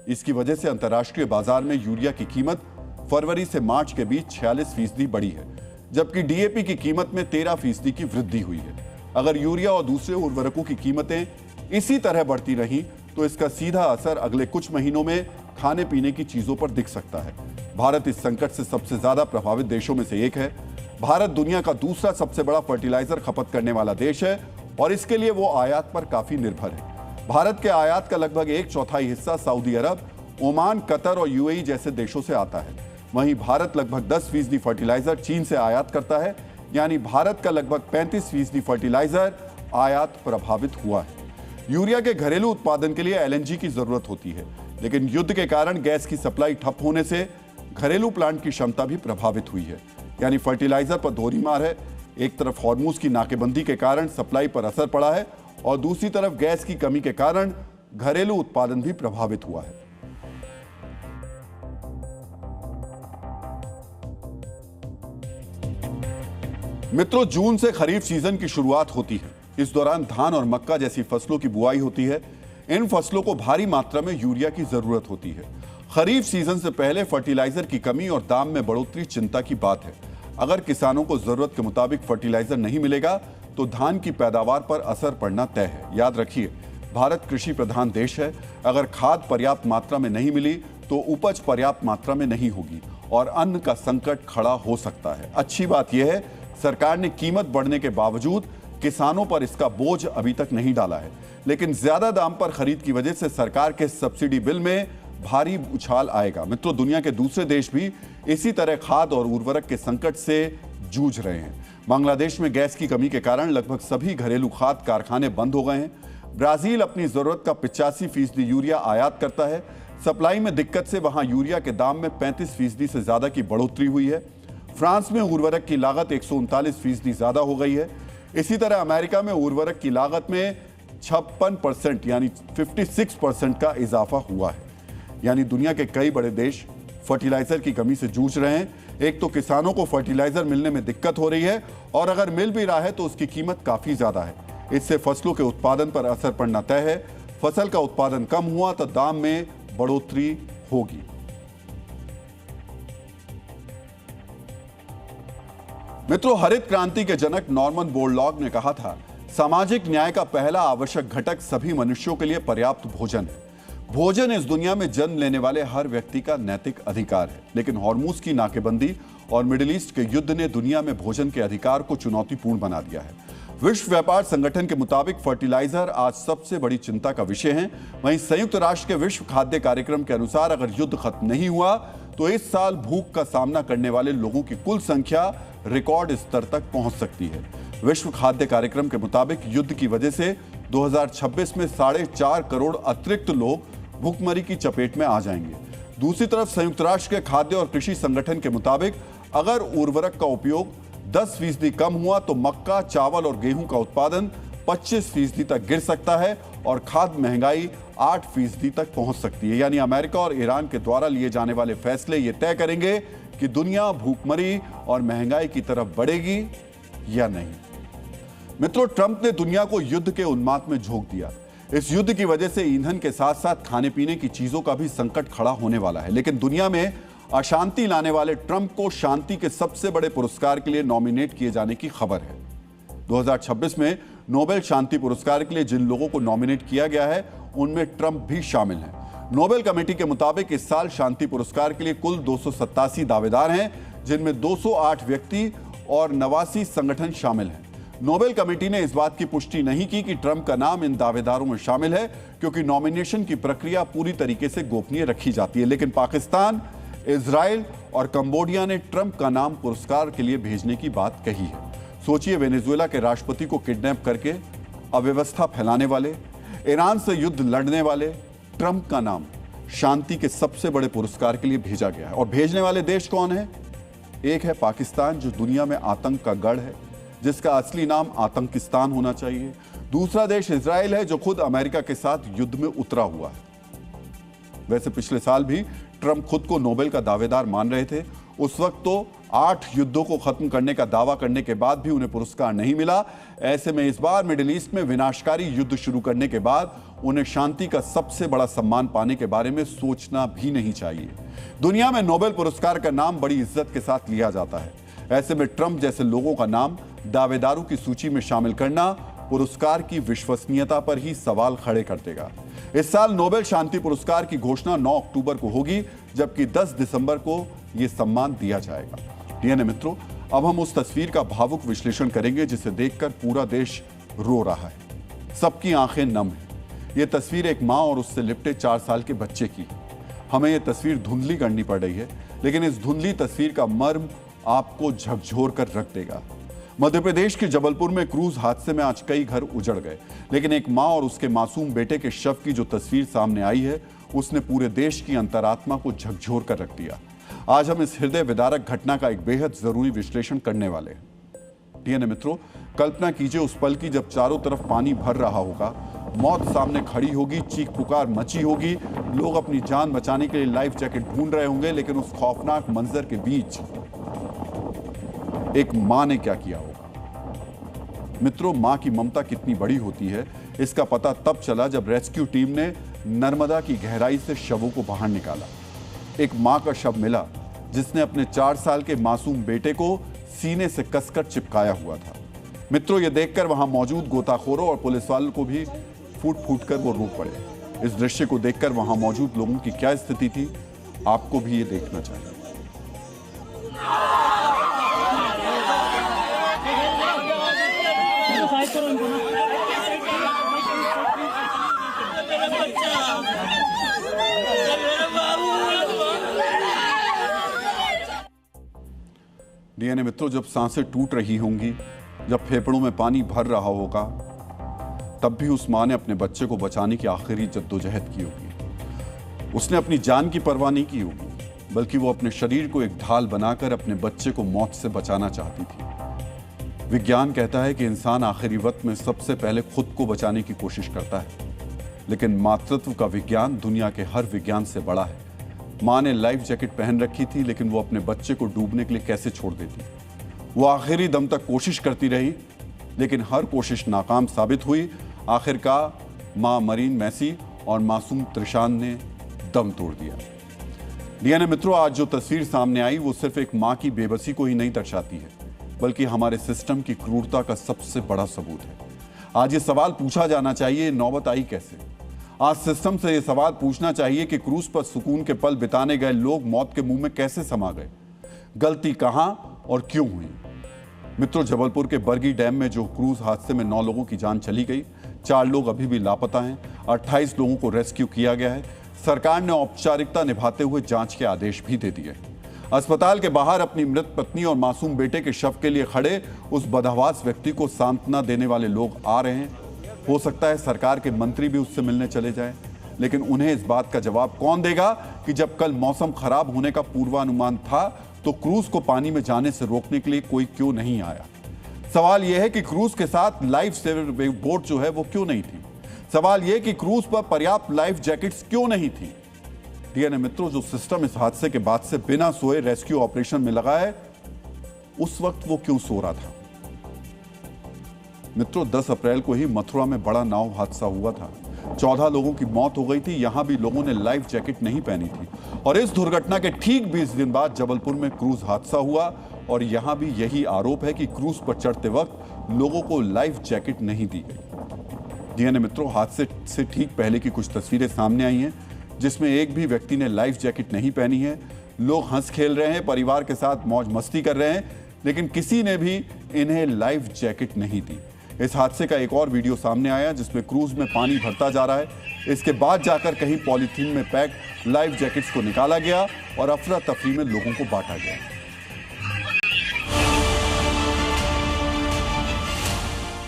[SPEAKER 1] इसकी वजह से अंतर्राष्ट्रीय बाजार में यूरिया की कीमत फरवरी से मार्च के बीच 46% बढ़ी है, जबकि डीएपी की कीमत में 13% की वृद्धि हुई है। अगर यूरिया और दूसरे उर्वरकों की कीमतें इसी तरह बढ़ती रहीं तो इसका सीधा असर अगले कुछ महीनों में खाने पीने की चीजों पर दिख सकता है। भारत इस संकट से सबसे ज्यादा प्रभावित देशों में से एक है। भारत दुनिया का दूसरा सबसे बड़ा फर्टिलाइजर खपत करने वाला देश है और इसके लिए वो आयात पर काफी निर्भर है। भारत के आयात का लगभग 1/4 हिस्सा सऊदी अरब, ओमान, कतर और यूएई जैसे देशों से आता है। वहीं भारत लगभग 10% फर्टिलाइजर चीन से आयात करता है, यानी भारत का लगभग 35% फर्टिलाइजर आयात प्रभावित हुआ है। यूरिया के घरेलू उत्पादन के लिए एलएनजी की जरूरत होती है, लेकिन युद्ध के कारण गैस की सप्लाई ठप होने से घरेलू प्लांट की क्षमता भी प्रभावित हुई है, यानी फर्टिलाइजर पर दोहरी मार है। एक तरफ हॉर्मुज की नाकेबंदी के कारण सप्लाई पर असर पड़ा है और दूसरी तरफ गैस की कमी के कारण घरेलू उत्पादन भी प्रभावित हुआ है। मित्रों, जून से खरीफ सीजन की शुरुआत होती है। इस दौरान धान और मक्का जैसी फसलों की बुआई होती है। इन फसलों को भारी मात्रा में यूरिया की जरूरत होती है। खरीफ सीजन से पहले फर्टिलाइजर की कमी और दाम में बढ़ोतरी चिंता की बात है। अगर किसानों को जरूरत के मुताबिक फर्टिलाइजर नहीं मिलेगा तो धान की पैदावार पर असर पड़ना तय है। याद रखिए, भारत कृषि प्रधान देश है। अगर खाद पर्याप्त मात्रा में नहीं मिली तो उपज पर्याप्त मात्रा में नहीं होगी और अन्न का संकट खड़ा हो सकता है। अच्छी बात यह है, सरकार ने कीमत बढ़ने के बावजूद किसानों पर इसका बोझ अभी तक नहीं डाला है, लेकिन ज्यादा दाम पर खरीद की वजह से सरकार के सब्सिडी बिल में भारी उछाल आएगा। मित्रों, दुनिया के दूसरे देश भी इसी तरह खाद और उर्वरक के संकट से जूझ रहे हैं। बांग्लादेश में गैस की कमी के कारण लगभग सभी घरेलू खाद कारखाने बंद हो गए हैं। ब्राजील अपनी जरूरत का 85% यूरिया आयात करता है। सप्लाई में दिक्कत से वहां यूरिया के दाम में 35% से ज्यादा की बढ़ोतरी हुई है। फ्रांस में उर्वरक की लागत 139% ज्यादा हो गई है। इसी तरह अमेरिका में उर्वरक की लागत में 56% यानी 56% का इजाफा हुआ है। यानी दुनिया के कई बड़े देश फर्टिलाइजर की कमी से जूझ रहे हैं। एक तो किसानों को फर्टिलाइजर मिलने में दिक्कत हो रही है और अगर मिल भी रहा है तो उसकी कीमत काफी ज्यादा है। इससे फसलों के उत्पादन पर असर पड़ना तय है। फसल का उत्पादन कम हुआ तो दाम में बढ़ोतरी होगी। मित्रों, हरित क्रांति के जनक नॉर्मन बोरलॉग ने कहा था, सामाजिक न्याय का पहला आवश्यक घटक सभी मनुष्यों के लिए पर्याप्त भोजन है। भोजन इस दुनिया में जन्म लेने वाले हर व्यक्ति का नैतिक अधिकार है, लेकिन हॉर्मुज की नाकेबंदी और मिडिल ईस्ट के युद्ध ने दुनिया में भोजन के अधिकार को चुनौतीपूर्ण बना दिया है। विश्व व्यापार संगठन के मुताबिक फर्टिलाइजर आज सबसे बड़ी चिंता का विषय है। वहीं संयुक्त राष्ट्र के विश्व खाद्य कार्यक्रम के अनुसार अगर युद्ध खत्म नहीं हुआ तो इस साल भूख का सामना करने वाले लोगों की कुल संख्या रिकॉर्ड स्तर तक पहुंच सकती है। विश्व खाद्य कार्यक्रम के मुताबिक युद्ध की वजह से 2026 में 4.5 करोड़ अतिरिक्त लोग भूखमरी की चपेट में आ जाएंगे। दूसरी तरफ संयुक्त राष्ट्र के खाद्य और कृषि संगठन के मुताबिक अगर उर्वरक का उपयोग 10% कम हुआ तो मक्का, चावल और गेहूं का उत्पादन 25% तक गिर सकता है और खाद्य महंगाई 8% तक पहुंच सकती है। यानी अमेरिका और ईरान के द्वारा लिए जाने वाले फैसले ये तय करेंगे कि दुनिया भूखमरी और महंगाई की तरफ बढ़ेगी या नहीं। मित्रों, ट्रंप ने दुनिया को युद्ध के उन्माद में झोंक दिया। इस युद्ध की वजह से ईंधन के साथ साथ खाने पीने की चीजों का भी संकट खड़ा होने वाला है। लेकिन दुनिया में अशांति लाने वाले ट्रंप को शांति के सबसे बड़े पुरस्कार के लिए नॉमिनेट किए जाने की खबर है। 2026 में नोबेल शांति पुरस्कार के लिए जिन लोगों को नॉमिनेट किया गया है उनमें ट्रंप भी शामिल हैं। नोबेल कमेटी के मुताबिक इस साल शांति पुरस्कार के लिए कुल 287 दावेदार हैं, जिनमें 208 व्यक्ति और 89 संगठन शामिल हैं। नोबेल कमेटी ने इस बात की पुष्टि नहीं की कि ट्रंप का नाम इन दावेदारों में शामिल है, क्योंकि नॉमिनेशन की प्रक्रिया पूरी तरीके से गोपनीय रखी जाती है। लेकिन पाकिस्तान, इजराइल और कंबोडिया ने ट्रंप का नाम पुरस्कार के लिए भेजने की बात कही है। सोचिए, वेनेजुएला के राष्ट्रपति को किडनैप करके अव्यवस्था फैलाने वाले, ईरान से युद्ध लड़ने वाले ट्रंप का नाम शांति के सबसे बड़े पुरस्कार के लिए भेजा गया है। और भेजने वाले देश कौन है? एक है पाकिस्तान, जो दुनिया में आतंक का गढ़ है, जिसका असली नाम आतंकिस्तान होना चाहिए। दूसरा देश इजराइल है, जो खुद अमेरिका के साथ युद्ध में उतरा हुआ है। वैसे पिछले साल भी ट्रंप खुद को नोबेल का दावेदार मान रहे थे। उस वक्त तो 8 युद्धों को खत्म करने का दावा करने के बाद भी उन्हें पुरस्कार नहीं मिला। ऐसे में इस बार मिडिल ईस्ट में विनाशकारी युद्ध शुरू करने के बाद उन्हें शांति का सबसे बड़ा सम्मान पाने के बारे में सोचना भी नहीं चाहिए। दुनिया में नोबेल पुरस्कार का नाम बड़ी इज्जत के साथ लिया जाता है। ऐसे में ट्रंप जैसे लोगों का नाम दावेदारों की सूची में शामिल करना पुरस्कार की विश्वसनीयता पर ही सवाल खड़े कर देगा। इस साल नोबेल शांति पुरस्कार की घोषणा 9 अक्टूबर को होगी, जबकि 10 दिसंबर को यह सम्मान दिया जाएगा। डीएनए मित्रों, अब हम उस तस्वीर का भावुक विश्लेषण करेंगे जिसे देखकर पूरा देश रो रहा है। सबकी आंखें नम हैं। यह तस्वीर एक मां और उससे लिपटे 4 साल के बच्चे की। हमें यह तस्वीर धुंधली करनी पड़ रही है, लेकिन इस धुंधली तस्वीर का मर्म आपको झकझोर कर रख देगा। मध्य प्रदेश के जबलपुर में क्रूज हादसे में आज कई घर उजड़ गए, लेकिन एक मां और उसके मासूम बेटे के शव की जो तस्वीर सामने आई है, उसने पूरे देश की अंतरात्मा को झकझोर कर रख दिया। आज हम इस हृदय विदारक घटना का एक बेहद जरूरी विश्लेषण करने वाले हैं। डीएनए मित्रों, कल्पना कीजिए उस पल की जब चारों तरफ पानी भर रहा होगा, मौत सामने खड़ी होगी, चीख पुकार मची होगी, लोग अपनी जान बचाने के लिए लाइफ जैकेट ढूंढ रहे होंगे, लेकिन उस खौफनाक मंजर के बीच एक मां ने क्या किया होगा। मित्रों, मां की ममता कितनी बड़ी होती है, इसका पता तब चला जब रेस्क्यू टीम ने नर्मदा की गहराई से शवों को बाहर निकाला। एक मां का शव मिला जिसने अपने 4 साल के मासूम बेटे को सीने से कसकर चिपकाया हुआ था। मित्रों, यह देखकर वहां मौजूद गोताखोरों और पुलिस वालों को भी फूट फूट कर वो रो पड़े। इस दृश्य को देखकर वहां मौजूद लोगों की क्या स्थिति थी, आपको भी ये देखना चाहिए। डीएनए मित्रों, जब सांसें टूट रही होंगी, जब फेफड़ों में पानी भर रहा होगा, तब भी उस मां ने अपने बच्चे को बचाने की आखिरी जद्दोजहद की होगी। उसने अपनी जान की परवाह नहीं की होगी, बल्कि वो अपने शरीर को एक ढाल बनाकर अपने बच्चे को मौत से बचाना चाहती थी। विज्ञान कहता है कि इंसान आखिरी वक्त में सबसे पहले खुद को बचाने की कोशिश करता है, लेकिन मातृत्व का विज्ञान दुनिया के हर विज्ञान से बड़ा है। मां ने लाइफ जैकेट पहन रखी थी, लेकिन वो अपने बच्चे को डूबने के लिए कैसे छोड़ देती। वो आखिरी दम तक कोशिश करती रही, लेकिन हर कोशिश नाकाम साबित हुई। आखिरकार मां मरीन मैसी और मासूम त्रिशान ने दम तोड़ दिया। डीएनए मित्रों, आज जो तस्वीर सामने आई वो सिर्फ एक मां की बेबसी को ही नहीं दर्शाती है, बल्कि हमारे सिस्टम की क्रूरता का सबसे बड़ा सबूत है। आज ये सवाल पूछा जाना चाहिए, नौबत आई कैसे। आज सिस्टम से ये सवाल पूछना चाहिए कि क्रूज पर सुकून के पल बिताने गए लोग मौत के मुंह में कैसे समा गए। गलती कहां और क्यों हुई। मित्रों, जबलपुर के बरगी डैम में जो क्रूज हादसे में 9 लोगों की जान चली गई, 4 लोग अभी भी लापता हैं, 28 लोगों को रेस्क्यू किया गया है। सरकार ने औपचारिकता निभाते हुए जांच के आदेश भी दे दिए। अस्पताल के बाहर अपनी मृत पत्नी और मासूम बेटे के शव के लिए खड़े उस बदहवास व्यक्ति को सांत्वना देने वाले लोग आ रहे हैं। हो सकता है सरकार के मंत्री भी उससे मिलने चले जाएं, लेकिन उन्हें इस बात का जवाब कौन देगा कि जब कल मौसम खराब होने का पूर्वानुमान था तो क्रूज को पानी में जाने से रोकने के लिए कोई क्यों नहीं आया। सवाल यह है कि क्रूज के साथ लाइफ सेवर बोट जो है वो क्यों नहीं थी। सवाल यह कि क्रूज पर पर्याप्त लाइफ जैकेट्स क्यों नहीं थी। डीएनए मित्रों, जो सिस्टम इस हादसे के बाद से बिना सोए रेस्क्यू ऑपरेशन में लगा है, उस वक्त वो क्यों सो रहा था। मित्रों, 10 अप्रैल को ही मथुरा में बड़ा नाव हादसा हुआ था। 14 लोगों की मौत हो गई थी। यहां भी लोगों ने लाइफ जैकेट नहीं पहनी थी, और इस दुर्घटना के ठीक 20 दिन बाद जबलपुर में क्रूज हादसा हुआ, और यहां भी यही आरोप है कि क्रूज पर चढ़ते वक्त लोगों को लाइफ जैकेट नहीं दी गई। डीएनए मित्रों, हादसे से ठीक पहले की कुछ तस्वीरें सामने आई हैं, जिसमें एक भी व्यक्ति ने लाइफ जैकेट नहीं पहनी है। लोग हंस खेल रहे हैं, परिवार के साथ मौज मस्ती कर रहे हैं, लेकिन किसी ने भी इन्हें लाइफ जैकेट नहीं दी। इस हादसे का एक और वीडियो सामने आया जिसमें क्रूज में पानी भरता जा रहा है। इसके बाद जाकर कहीं पॉलीथीन में पैक लाइफ जैकेट्स को निकाला गया और अफरा तफरी में लोगों को बांटा गया।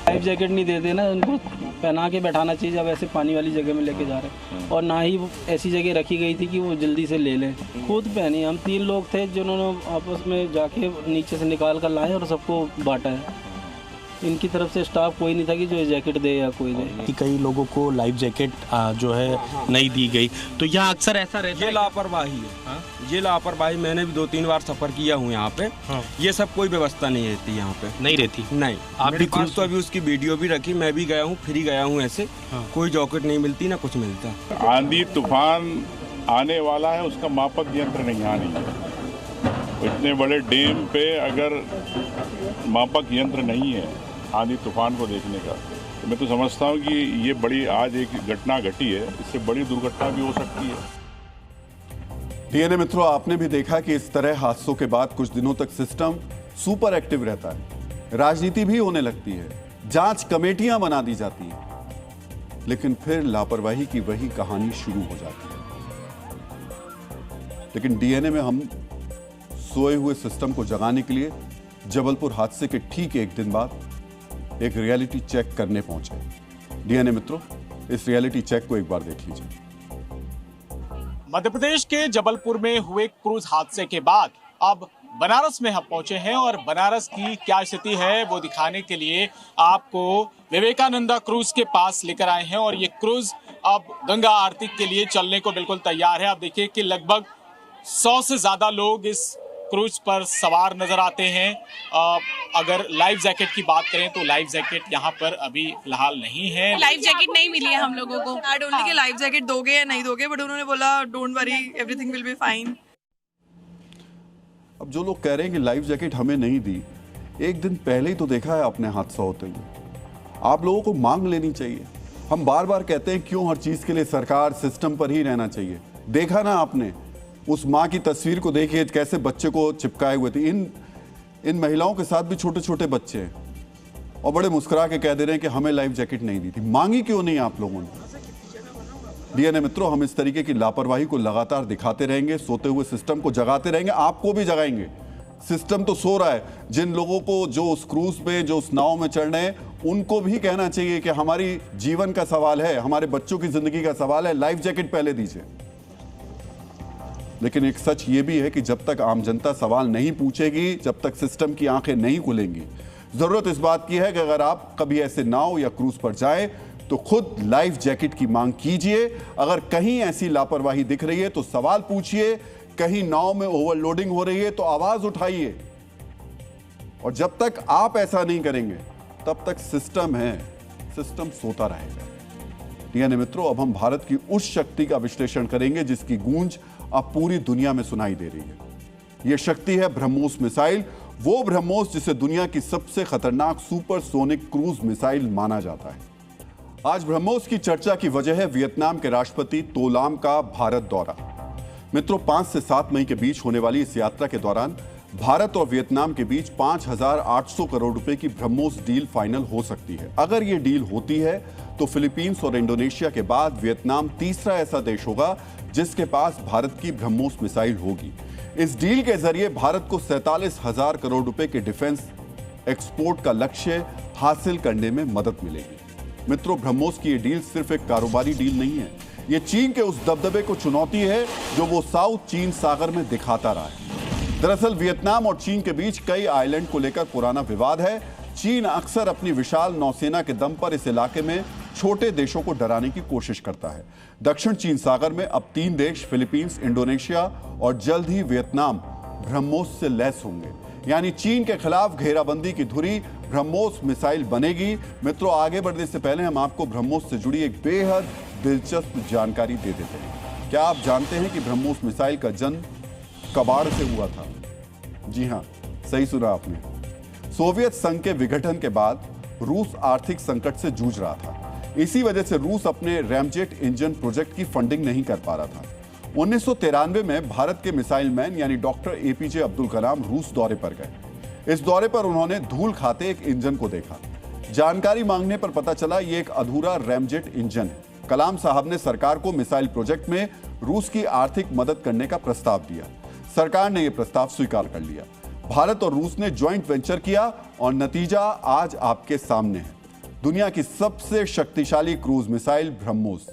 [SPEAKER 10] लाइफ जैकेट नहीं देते ना, उनको पहना के बैठाना चाहिए जब ऐसे पानी वाली जगह में लेके जा रहे हैं। और ना ही ऐसी जगह रखी गई थी कि वो जल्दी से ले लें। खुद पहनी, हम 3 लोग थे जिन्होंने आपस में जाके नीचे से निकाल कर लाए और सबको बांटा है। इनकी तरफ से स्टाफ कोई नहीं था कि जो जैकेट दे या कोई दे।
[SPEAKER 11] कि कई लोगों को लाइफ जैकेट जो है नहीं दी गई, तो यहाँ अक्सर ऐसा रहता है।
[SPEAKER 12] ये लापरवाही है। हाँ? ये लापरवाही, मैंने भी 2-3 बार सफर किया हूँ यहाँ पे। हाँ? ये सब कोई व्यवस्था नहीं रहती यहाँ पे।
[SPEAKER 11] नहीं रहती?
[SPEAKER 12] नहीं। आप भी पास तो अभी उसकी वीडियो भी रखी, मैं भी गया हूँ, फ्री गया हूँ ऐसे। हाँ? कोई जैकेट नहीं मिलती ना कुछ मिलता।
[SPEAKER 13] आंधी तूफान आने वाला है, उसका मापक यंत्र नहीं आनी है। इतने बड़े डैम पे अगर मापक यंत्र नहीं है आंधी तूफान को देखने का, तो मैं तो समझता हूँ कि ये बड़ी आज एक घटना घटी है, इससे बड़ी दुर्घटना भी हो सकती है।
[SPEAKER 1] डीएनए मित्रों, आपने भी देखा कि इस तरह हादसों के बाद कुछ दिनों तक सिस्टम सुपर एक्टिव रहता है, राजनीति भी होने लगती है, जांच कमेटियां बना दी जाती हैं, लेकिन फिर लापरवाही की वही कहानी शुरू हो जाती है। लेकिन डीएनए में हम सोए हुए सिस्टम को जगाने के लिए जबलपुर हादसे के ठीक एक दिन बाद एक रियलिटी चेक करने पहुंचे। डीएनए मित्रों, इस रियलिटी चेक को एक बार देख लीजिए।
[SPEAKER 14] मध्य प्रदेश के जबलपुर में हुए क्रूज हादसे के बाद अब बनारस में हम पहुंचे हैं और बनारस की क्या स्थिति है वो दिखाने के लिए आपको विवेकानंदा क्रूज के पास लेकर आए हैं। और ये क्रूज अब गंगा आरती के लिए चलने को बिल्कुल तैयार है। आप देखिए कि लगभग 100 से ज्यादा लोग इस क्रूज पर सवार नजर आते हैं। अगर लाइफ जैकेट की बात करें तो लाइफ जैकेट यहाँ पर अभी फिलहाल नहीं है।
[SPEAKER 15] लाइफ जैकेट नहीं मिली है हम लोगों को। आई डोंट नो कि लाइफ जैकेट दोगे या नहीं दोगे, बट उन्होंने बोला don't worry, everything will be fine.
[SPEAKER 1] अब जो लोग कह रहे हैं कि लाइफ जैकेट हमें नहीं दी, एक दिन पहले ही तो देखा है आपने हादसा होते हुए। आप लोगों को मांग लेनी चाहिए। हम बार बार कहते हैं क्यों हर चीज के लिए सरकार सिस्टम पर ही रहना चाहिए। देखा ना आपने उस माँ की तस्वीर को, देखिए कैसे बच्चे को चिपकाए हुए थे। इन महिलाओं के साथ भी छोटे छोटे बच्चे हैं और बड़े मुस्कुरा के कह दे रहे हैं कि हमें लाइफ जैकेट नहीं दी थी। मांगी क्यों नहीं आप लोगों ने? डीएनए मित्रों, हम इस तरीके की लापरवाही को लगातार दिखाते रहेंगे, सोते हुए सिस्टम को जगाते रहेंगे, आपको भी जगाएंगे। सिस्टम तो सो रहा है। जिन लोगों को जो उस क्रूज पे, जो उस नाव में चढ़ रहे हैं, उनको भी कहना चाहिए कि हमारी जीवन का सवाल है, हमारे बच्चों की जिंदगी का सवाल है, लाइफ जैकेट पहले दीजिए। लेकिन एक सच ये भी है कि जब तक आम जनता सवाल नहीं पूछेगी, जब तक सिस्टम की आंखें नहीं खुलेंगी, जरूरत इस बात की है कि अगर आप कभी ऐसे नाव या क्रूज पर जाएं तो खुद लाइफ जैकेट की मांग कीजिए। अगर कहीं ऐसी लापरवाही दिख रही है तो सवाल पूछिए। कहीं नाव में ओवरलोडिंग हो रही है तो आवाज उठाइए। और जब तक आप ऐसा नहीं करेंगे तब तक सिस्टम है, सिस्टम सोता रहेगा। डीएनए मित्रों, अब हम भारत की उस शक्ति का विश्लेषण करेंगे जिसकी गूंज अब पूरी दुनिया में सुनाई दे रही है। यह शक्ति है ब्रह्मोस मिसाइल, वो ब्रह्मोस जिसे दुनिया की सबसे खतरनाक सुपरसोनिक क्रूज मिसाइल माना जाता है। आज ब्रह्मोस की चर्चा की वजह है वियतनाम के राष्ट्रपति तो लाम का भारत दौरा। मित्रों, 5 से 7 मई के बीच होने वाली इस यात्रा के दौरान भारत और वियतनाम के बीच 5,800 करोड़ रुपए की ब्रह्मोस डील फाइनल हो सकती है। अगर यह डील होती है तो फिलीपींस और इंडोनेशिया के बाद वियतनाम तीसरा ऐसा देश होगा जिसके पास भारत की ब्रह्मोस मिसाइल होगी। इस डील के जरिए भारत को 47,000 करोड़ रुपए के डिफेंस एक्सपोर्ट का लक्ष्य हासिल करने में मदद मिलेगी। मित्रों, ब्रह्मोस की यह डील सिर्फ एक कारोबारी डील नहीं है, यह चीन के उस दबदबे को चुनौती है जो वो साउथ चीन सागर में दिखाता रहा है। दरअसल वियतनाम और चीन के बीच कई आइलैंड को लेकर पुराना विवाद है। चीन अक्सर अपनी विशाल नौसेना के दम पर इस इलाके में छोटे देशों को डराने की कोशिश करता है। दक्षिण चीन सागर में अब 3 देश फिलीपींस, इंडोनेशिया और जल्द ही वियतनाम ब्रह्मोस से लैस होंगे। यानी चीन के खिलाफ घेराबंदी की धुरी ब्रह्मोस मिसाइल बनेगी। मित्रों, आगे बढ़ने से पहले हम आपको ब्रह्मोस से जुड़ी एक बेहद दिलचस्प जानकारी दे देते हैं। क्या आप जानते हैं कि ब्रह्मोस मिसाइल का जन्म कबाड़ से हुआ था? जी हां, सही सुना आपने। सोवियत संघ के विघटन के बाद रूस आर्थिक संकट से जूझ रहा था। इसी वजह से रूस अपने रैमजेट इंजन प्रोजेक्ट की फंडिंग नहीं कर पा रहा था। 1993 में भारत के मिसाइल मैन यानी डॉक्टर एपीजे अब्दुल कलाम रूस दौरे पर गए। इस दौरे पर उन्होंने धूल खाते एक इंजन को देखा। जानकारी मांगने पर पता चला ये एक अधूरा रैमजेट इंजन है। कलाम साहब ने सरकार को मिसाइल प्रोजेक्ट में रूस की आर्थिक मदद करने का प्रस्ताव दिया। सरकार ने यह प्रस्ताव स्वीकार कर लिया। भारत और रूस ने ज्वाइंट वेंचर किया और नतीजा आज आपके सामने है। दुनिया की सबसे शक्तिशाली क्रूज मिसाइल ब्रह्मोस।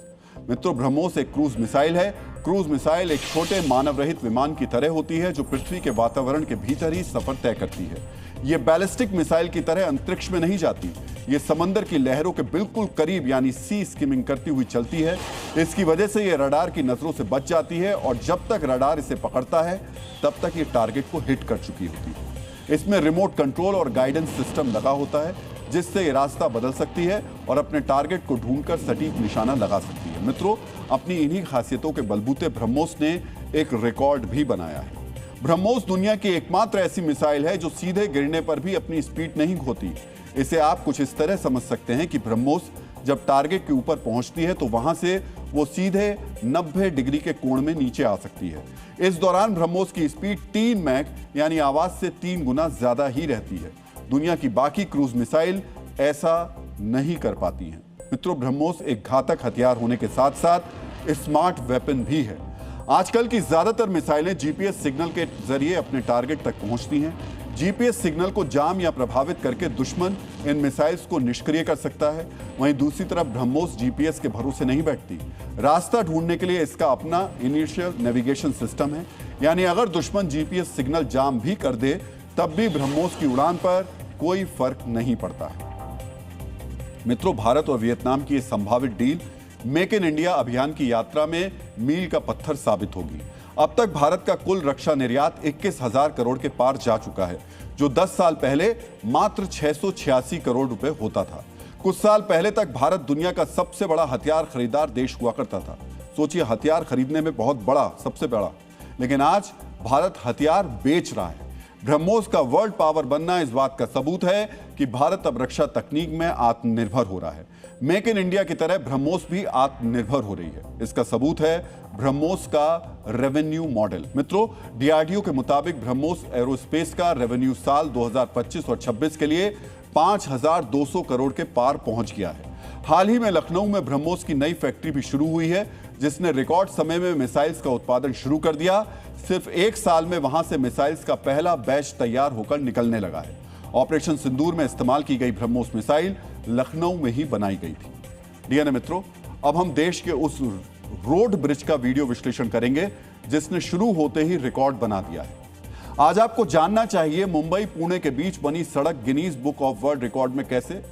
[SPEAKER 1] मित्रों, ब्रह्मोस एक क्रूज मिसाइल है। क्रूज मिसाइल एक छोटे मानव रहित विमान की तरह होती है जो पृथ्वी के वातावरण के भीतर ही सफर तय करती है। यह बैलिस्टिक मिसाइल की तरह अंतरिक्ष में नहीं जाती। यह समंदर की लहरों के बिल्कुल करीब यानी सी स्किमिंग करती हुई चलती है। इसकी वजह से यह रडार की नजरों से बच जाती है और जब तक रडार इसे पकड़ता है तब तक ये टारगेट को हिट कर चुकी होती है। इसमें रिमोट कंट्रोल और गाइडेंस सिस्टम लगा होता है जिससे ये रास्ता बदल सकती है और अपने टारगेट को ढूंढकर सटीक निशाना लगा सकती है। मित्रों, अपनी इन्हीं खासियतों के बलबूते ब्रह्मोस ने एक रिकॉर्ड भी बनाया है। ब्रह्मोस दुनिया की एकमात्र ऐसी मिसाइल है जो सीधे गिरने पर भी अपनी स्पीड नहीं खोती। इसे आप कुछ इस तरह समझ सकते हैं कि ब्रह्मोस जब टारगेट के ऊपर पहुंचती है तो वहां से वो सीधे 90 डिग्री के कोण में नीचे आ सकती है। इस दौरान ब्रह्मोस की स्पीड 3 मैक यानी आवाज से 3 गुना ज्यादा ही रहती है। दुनिया की बाकी क्रूज मिसाइल ऐसा नहीं कर पाती हैं। मित्रों, ब्रह्मोस एक घातक हथियार होने के साथ साथ स्मार्ट वेपन भी है। आजकल की ज्यादातर मिसाइलें जीपीएस सिग्नल के जरिए अपने टारगेट तक पहुंचती हैं। जीपीएस सिग्नल को जाम या प्रभावित करके दुश्मन इन मिसाइल्स को निष्क्रिय कर सकता है। वहीं दूसरी तरफ ब्रह्मोस जीपीएस के भरोसे नहीं बैठती। रास्ता ढूंढने के लिए इसका अपना इनिशियल नेविगेशन सिस्टम है, यानी अगर दुश्मन जीपीएस सिग्नल जाम भी कर दे तब भी ब्रह्मोस की उड़ान पर कोई फर्क नहीं पड़ता है। मित्रों, भारत और वियतनाम की इस संभावित डील मेक इन इंडिया अभियान की यात्रा में मील का पत्थर साबित होगी। अब तक भारत का कुल रक्षा निर्यात 21,000 करोड़ के पार जा चुका है, जो 10 साल पहले मात्र 686 करोड़ रुपए होता था। कुछ साल पहले तक भारत दुनिया का सबसे बड़ा हथियार खरीदार देश हुआ करता था। सोचिए, हथियार खरीदने में बहुत बड़ा, सबसे बड़ा। लेकिन आज भारत हथियार बेच रहा है। ब्रह्मोस का वर्ल्ड पावर बनना इस बात का सबूत है कि भारत अब रक्षा तकनीक में आत्मनिर्भर हो रहा है। मेक इन इंडिया की तरह ब्रह्मोस भी आत्मनिर्भर हो रही है। इसका सबूत है ब्रह्मोस का रेवेन्यू मॉडल। मित्रों, डीआरडीओ के मुताबिक ब्रह्मोस एरोस्पेस का रेवेन्यू साल 2025 और 26 के लिए 5,200 करोड़ के पार पहुंच गया है। हाल ही में लखनऊ में ब्रह्मोस की नई फैक्ट्री भी शुरू हुई है, जिसने रिकॉर्ड समय में मिसाइल्स का उत्पादन शुरू कर दिया। सिर्फ 1 साल में वहां से मिसाइल्स का पहला बैच तैयार होकर निकलने लगा है। ऑपरेशन सिंदूर में इस्तेमाल की गई ब्रह्मोस मिसाइल लखनऊ में ही बनाई गई थी। डीएनए मित्रों, अब हम देश के उस रोड ब्रिज का वीडियो विश्लेषण करेंगे जिसने शुरू होते ही रिकॉर्ड बना दिया है। आज आपको जानना चाहिए मुंबई पुणे के बीच बनी सड़क Guinness book of world record में कैसे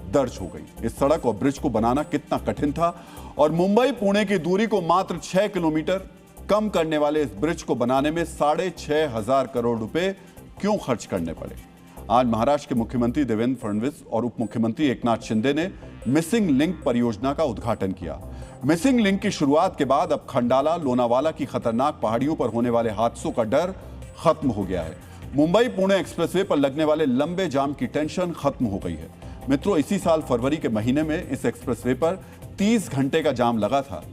[SPEAKER 1] दर्ज हो गई। इस सड़क और ब्रिज को बनाना कितना कठिन था और मुंबई पुणे की दूरी को मात्र 6 किलोमीटर कम करने वाले इस ब्रिज को बनाने में 6,500 करोड़ रुपए क्यों खर्च करने पड़े। आज महाराष्ट्र के मुख्यमंत्री देवेंद्र फडणवीस और उप मुख्यमंत्री एकनाथ शिंदे ने मिसिंग लिंक परियोजना का उद्घाटन किया। मिसिंग लिंक की शुरुआत के बाद अब खंडाला लोनावाला की खतरनाक पहाड़ियों पर होने वाले हादसों का डर खत्म हो गया है। मुंबई पुणे एक्सप्रेसवे पर लगने वाले लंबे जाम की टेंशन खत्म हो गई है। मित्रों, इसी साल फरवरी के महीने में इस एक्सप्रेसवे पर 30 घंटे का जाम लगा था,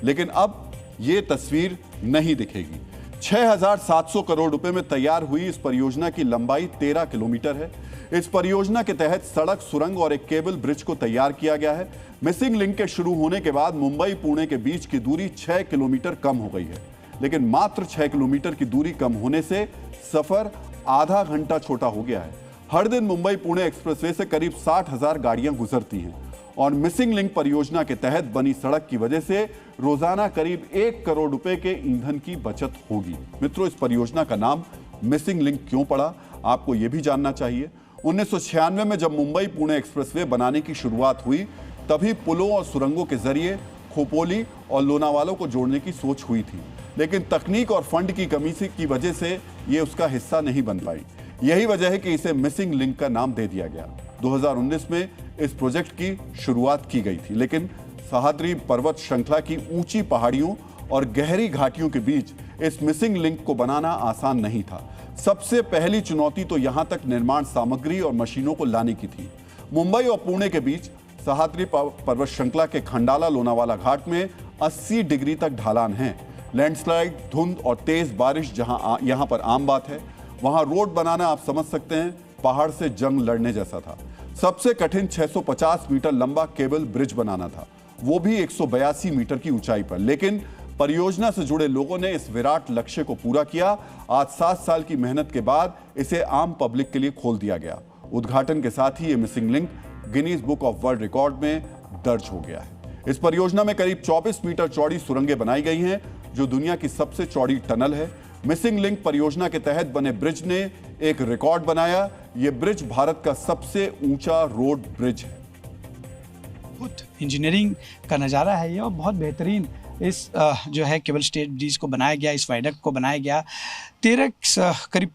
[SPEAKER 1] लेकिन अब यह तस्वीर नहीं दिखेगी। 6,700 करोड़ रुपए में तैयार हुई इस परियोजना की लंबाई 13 किलोमीटर है। इस परियोजना के तहत सड़क, सुरंग और एक केबल ब्रिज को तैयार किया गया है। मिसिंग लिंक के शुरू होने के बाद मुंबई पुणे के बीच की दूरी 6 किलोमीटर कम हो गई है, लेकिन मात्र 6 किलोमीटर की दूरी कम होने से सफर आधा घंटा छोटा हो गया है। हर दिन मुंबई पुणे एक्सप्रेसवे से करीब 60,000 गाड़ियां गुजरती हैं और मिसिंग लिंक परियोजना के तहत बनी सड़क की वजह से रोजाना करीब 1 करोड़ रुपए के ईंधन की बचत होगी। मित्रों, इस परियोजना का नाम मिसिंग लिंक क्यों पड़ा, आपको यह भी जानना चाहिए। 1996 में जब मुंबई पुणे एक्सप्रेसवे बनाने की शुरुआत हुई, तभी पुलों और सुरंगों के जरिए खोपोली और लोनावाला को जोड़ने की सोच हुई थी, लेकिन तकनीक और फंड की कमी की वजह से यह उसका हिस्सा नहीं बन पाई। यही वजह है कि इसे मिसिंग लिंक का नाम दे दिया गया। 2019 में इस प्रोजेक्ट की शुरुआत की गई थी, लेकिन सह्याद्री पर्वत श्रृंखला की ऊंची पहाड़ियों और गहरी घाटियों के बीच इस मिसिंग लिंक को बनाना आसान नहीं था। सबसे पहली चुनौती तो यहां तक निर्माण सामग्री और मशीनों को लाने की थी। मुंबई और पुणे के बीच सह्याद्री पर्वत श्रृंखला के खंडाला लोनावाला घाट में 80 डिग्री तक ढलान है। लैंडस्लाइड, धुंध और तेज बारिश जहां यहां पर आम बात है, वहां रोड बनाना आप समझ सकते हैं पहाड़ से जंग लड़ने जैसा था। सबसे कठिन 650 मीटर लंबा केबल ब्रिज बनाना था, वो भी 182 मीटर की ऊंचाई पर। लेकिन परियोजना से जुड़े लोगों ने इस विराट लक्ष्य को पूरा किया। आज 7 साल की मेहनत के बाद इसे आम पब्लिक के लिए खोल दिया गया। उद्घाटन के साथ ही ये missing link Guinness book of world record में दर्ज हो गया है। इस परियोजना में करीब 24 मीटर चौड़ी सुरंगें बनाई गई हैं, जो दुनिया की सबसे चौड़ी टनल है। मिसिंग लिंक परियोजना के तहत बने ब्रिज ने एक रिकॉर्ड बनाया। यह ब्रिज भारत का सबसे ऊंचा रोड ब्रिज है।
[SPEAKER 16] इंजीनियरिंग का नज़ारा है ये, और बहुत बेहतरीन इस जो है केबल स्टेज ब्रिज को बनाया गया, इस वायडक्ट को बनाया गया। करीब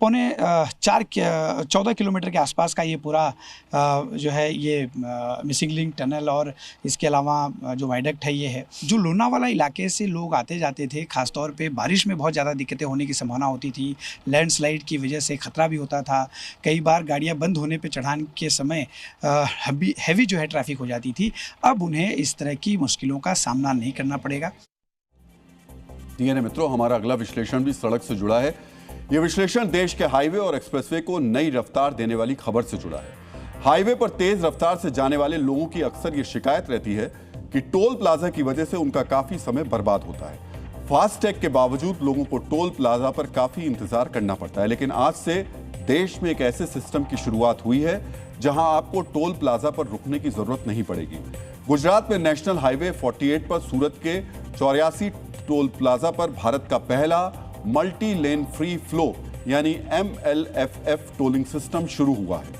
[SPEAKER 16] 14 किलोमीटर के आसपास का ये पूरा जो है ये मिसिंग लिंक टनल और इसके अलावा जो वाइडक्ट है ये है। जो लोनावाला इलाके से लोग आते जाते थे, ख़ासतौर पे बारिश में बहुत ज़्यादा दिक्कतें होने की संभावना होती थी, लैंडस्लाइड की वजह से ख़तरा भी होता था, कई बार गाड़ियाँ बंद होने पे चढ़ान के समय हैवी जो है ट्रैफिक हो जाती थी। अब उन्हें इस तरह की मुश्किलों का सामना नहीं करना पड़ेगा।
[SPEAKER 1] डीएनए मित्रों, हमारा अगला विश्लेषण भी सड़क से जुड़ा है। यह विश्लेषण देश के हाईवे और एक्सप्रेसवे को नई रफ्तार देने वाली खबर से जुड़ा है। हाईवे पर तेज रफ्तार से जाने वाले लोगों की अक्सर ये शिकायत रहती है कि टोल प्लाजा की वजह से उनका काफी समय बर्बाद होता है। फास्टैग के बावजूद लोगों को टोल प्लाजा पर काफी इंतजार करना पड़ता है, लेकिन आज से देश में एक ऐसे सिस्टम की शुरुआत हुई है जहां आपको टोल प्लाजा पर रुकने की जरूरत नहीं पड़ेगी। गुजरात में नेशनल हाईवे 48 पर सूरत के 84 टोल प्लाजा पर भारत का पहला मल्टी लेन फ्री फ्लो यानी MLFF टोलिंग सिस्टम शुरू हुआ है।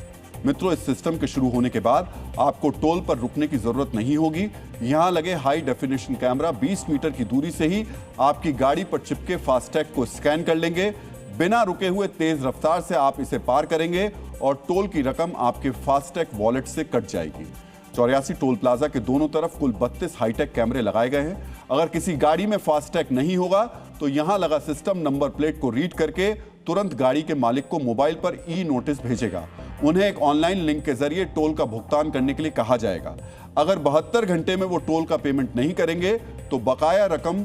[SPEAKER 1] मित्रों, इस सिस्टम के शुरू होने के बाद आपको टोल पर रुकने की जरूरत नहीं होगी। यहां लगे हाई डेफिनेशन कैमरा 20 मीटर की दूरी से ही आपकी गाड़ी पर चिपके फास्टैग को स्कैन कर लेंगे। बिना रुके हुए तेज रफ्तार से आप इसे पार करेंगे और टोल की रकम आपके फास्टैग वॉलेट से कट जाएगी। 84 टोल प्लाजा के दोनों तरफ कुल 32 हाईटेक कैमरे लगाए गए हैं। अगर किसी गाड़ी में फास्टैग नहीं होगा तो यहां लगा सिस्टम नंबर प्लेट को रीड करके तुरंत गाड़ी के मालिक को मोबाइल पर ई नोटिस भेजेगा। उन्हें एक ऑनलाइन लिंक के जरिए टोल का भुगतान करने के लिए कहा जाएगा। अगर 72 घंटे में वो टोल का पेमेंट नहीं करेंगे तो बकाया रकम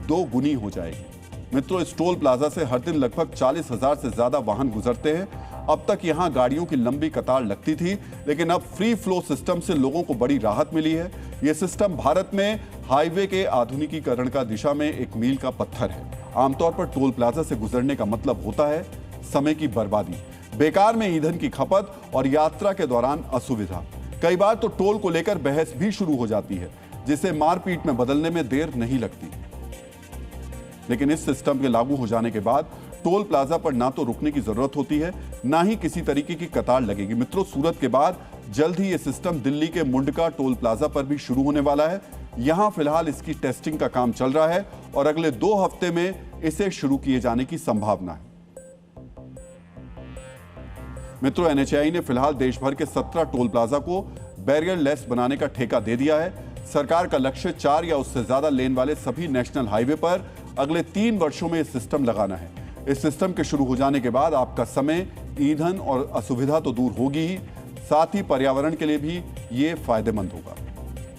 [SPEAKER 1] 2 गुनी हो जाएगी। मित्रों, इस टोल प्लाजा से हर दिन लगभग 40,000 से ज्यादा वाहन गुजरते हैं। अब तक यहां गाड़ियों की लंबी कतार लगती थी, लेकिन अब फ्री फ्लो सिस्टम से लोगों को बड़ी राहत मिली है। यह सिस्टम भारत में हाईवे के आधुनिकीकरण का दिशा में एक मील का पत्थर है। आमतौर पर टोल प्लाजा से गुजरने का मतलब होता है समय की बर्बादी, बेकार में ईंधन की खपत और यात्रा के दौरान असुविधा। कई बार तो टोल को लेकर बहस भी शुरू हो जाती है, जिसे मारपीट में बदलने में देर नहीं लगती। लेकिन इस सिस्टम के लागू हो जाने के बाद टोल प्लाजा पर ना तो रुकने की जरूरत होती है, ना ही किसी तरीके की कतार लगेगी। मित्रों, सूरत के बाद जल्द ही यह सिस्टम दिल्ली के मुंडका टोल प्लाजा पर भी शुरू होने वाला है। यहां फिलहाल इसकी टेस्टिंग का काम चल रहा है और अगले 2 हफ्ते में इसे शुरू किए जाने की संभावना है। मित्रों, NHAI ने फिलहाल देश भर के 17 टोल प्लाजा को बैरियर लेस बनाने का ठेका दे दिया है। सरकार का लक्ष्य 4 या उससे ज्यादा लेन वाले सभी नेशनल हाईवे पर अगले 3 वर्षों में यह सिस्टम लगाना है। इस सिस्टम के शुरू हो जाने के बाद आपका समय, ईंधन और असुविधा तो दूर होगी ही, साथ ही पर्यावरण के लिए भी ये फायदेमंद होगा।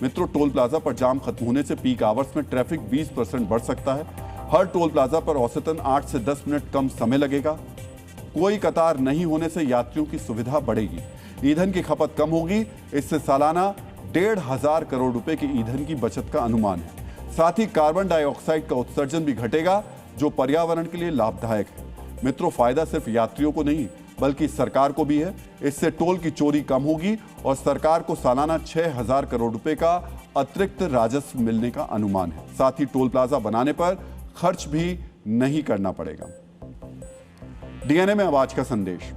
[SPEAKER 1] मित्रों, टोल प्लाजा पर जाम खत्म होने से पीक आवर्स में ट्रैफिक 20% बढ़ सकता है। हर टोल प्लाजा पर औसतन 8 से 10 मिनट कम समय लगेगा। कोई कतार नहीं होने से यात्रियों की सुविधा बढ़ेगी, ईंधन की खपत कम होगी। इससे सालाना 1,500 करोड़ रुपए की ईंधन की बचत का अनुमान है। साथ ही कार्बन डाइऑक्साइड का उत्सर्जन भी घटेगा, जो पर्यावरण के लिए लाभदायक है। मित्रों, फायदा सिर्फ यात्रियों को नहीं बल्कि सरकार को भी है। इससे टोल की चोरी कम होगी और सरकार को सालाना 6,000 करोड़ रुपए का अतिरिक्त राजस्व मिलने का अनुमान है। साथ ही टोल प्लाजा बनाने पर खर्च भी नहीं करना पड़ेगा। डीएनए में अब आज का संदेश।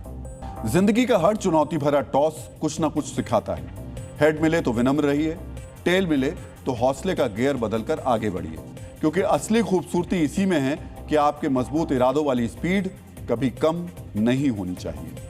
[SPEAKER 1] जिंदगी का हर चुनौती भरा टॉस कुछ ना कुछ सिखाता है। हेड मिले तो विनम्र रहिए, टेल मिले तो हौसले का गियर बदलकर आगे बढ़िए, क्योंकि असली खूबसूरती इसी में है कि आपके मजबूत इरादों वाली स्पीड कभी कम नहीं होनी चाहिए।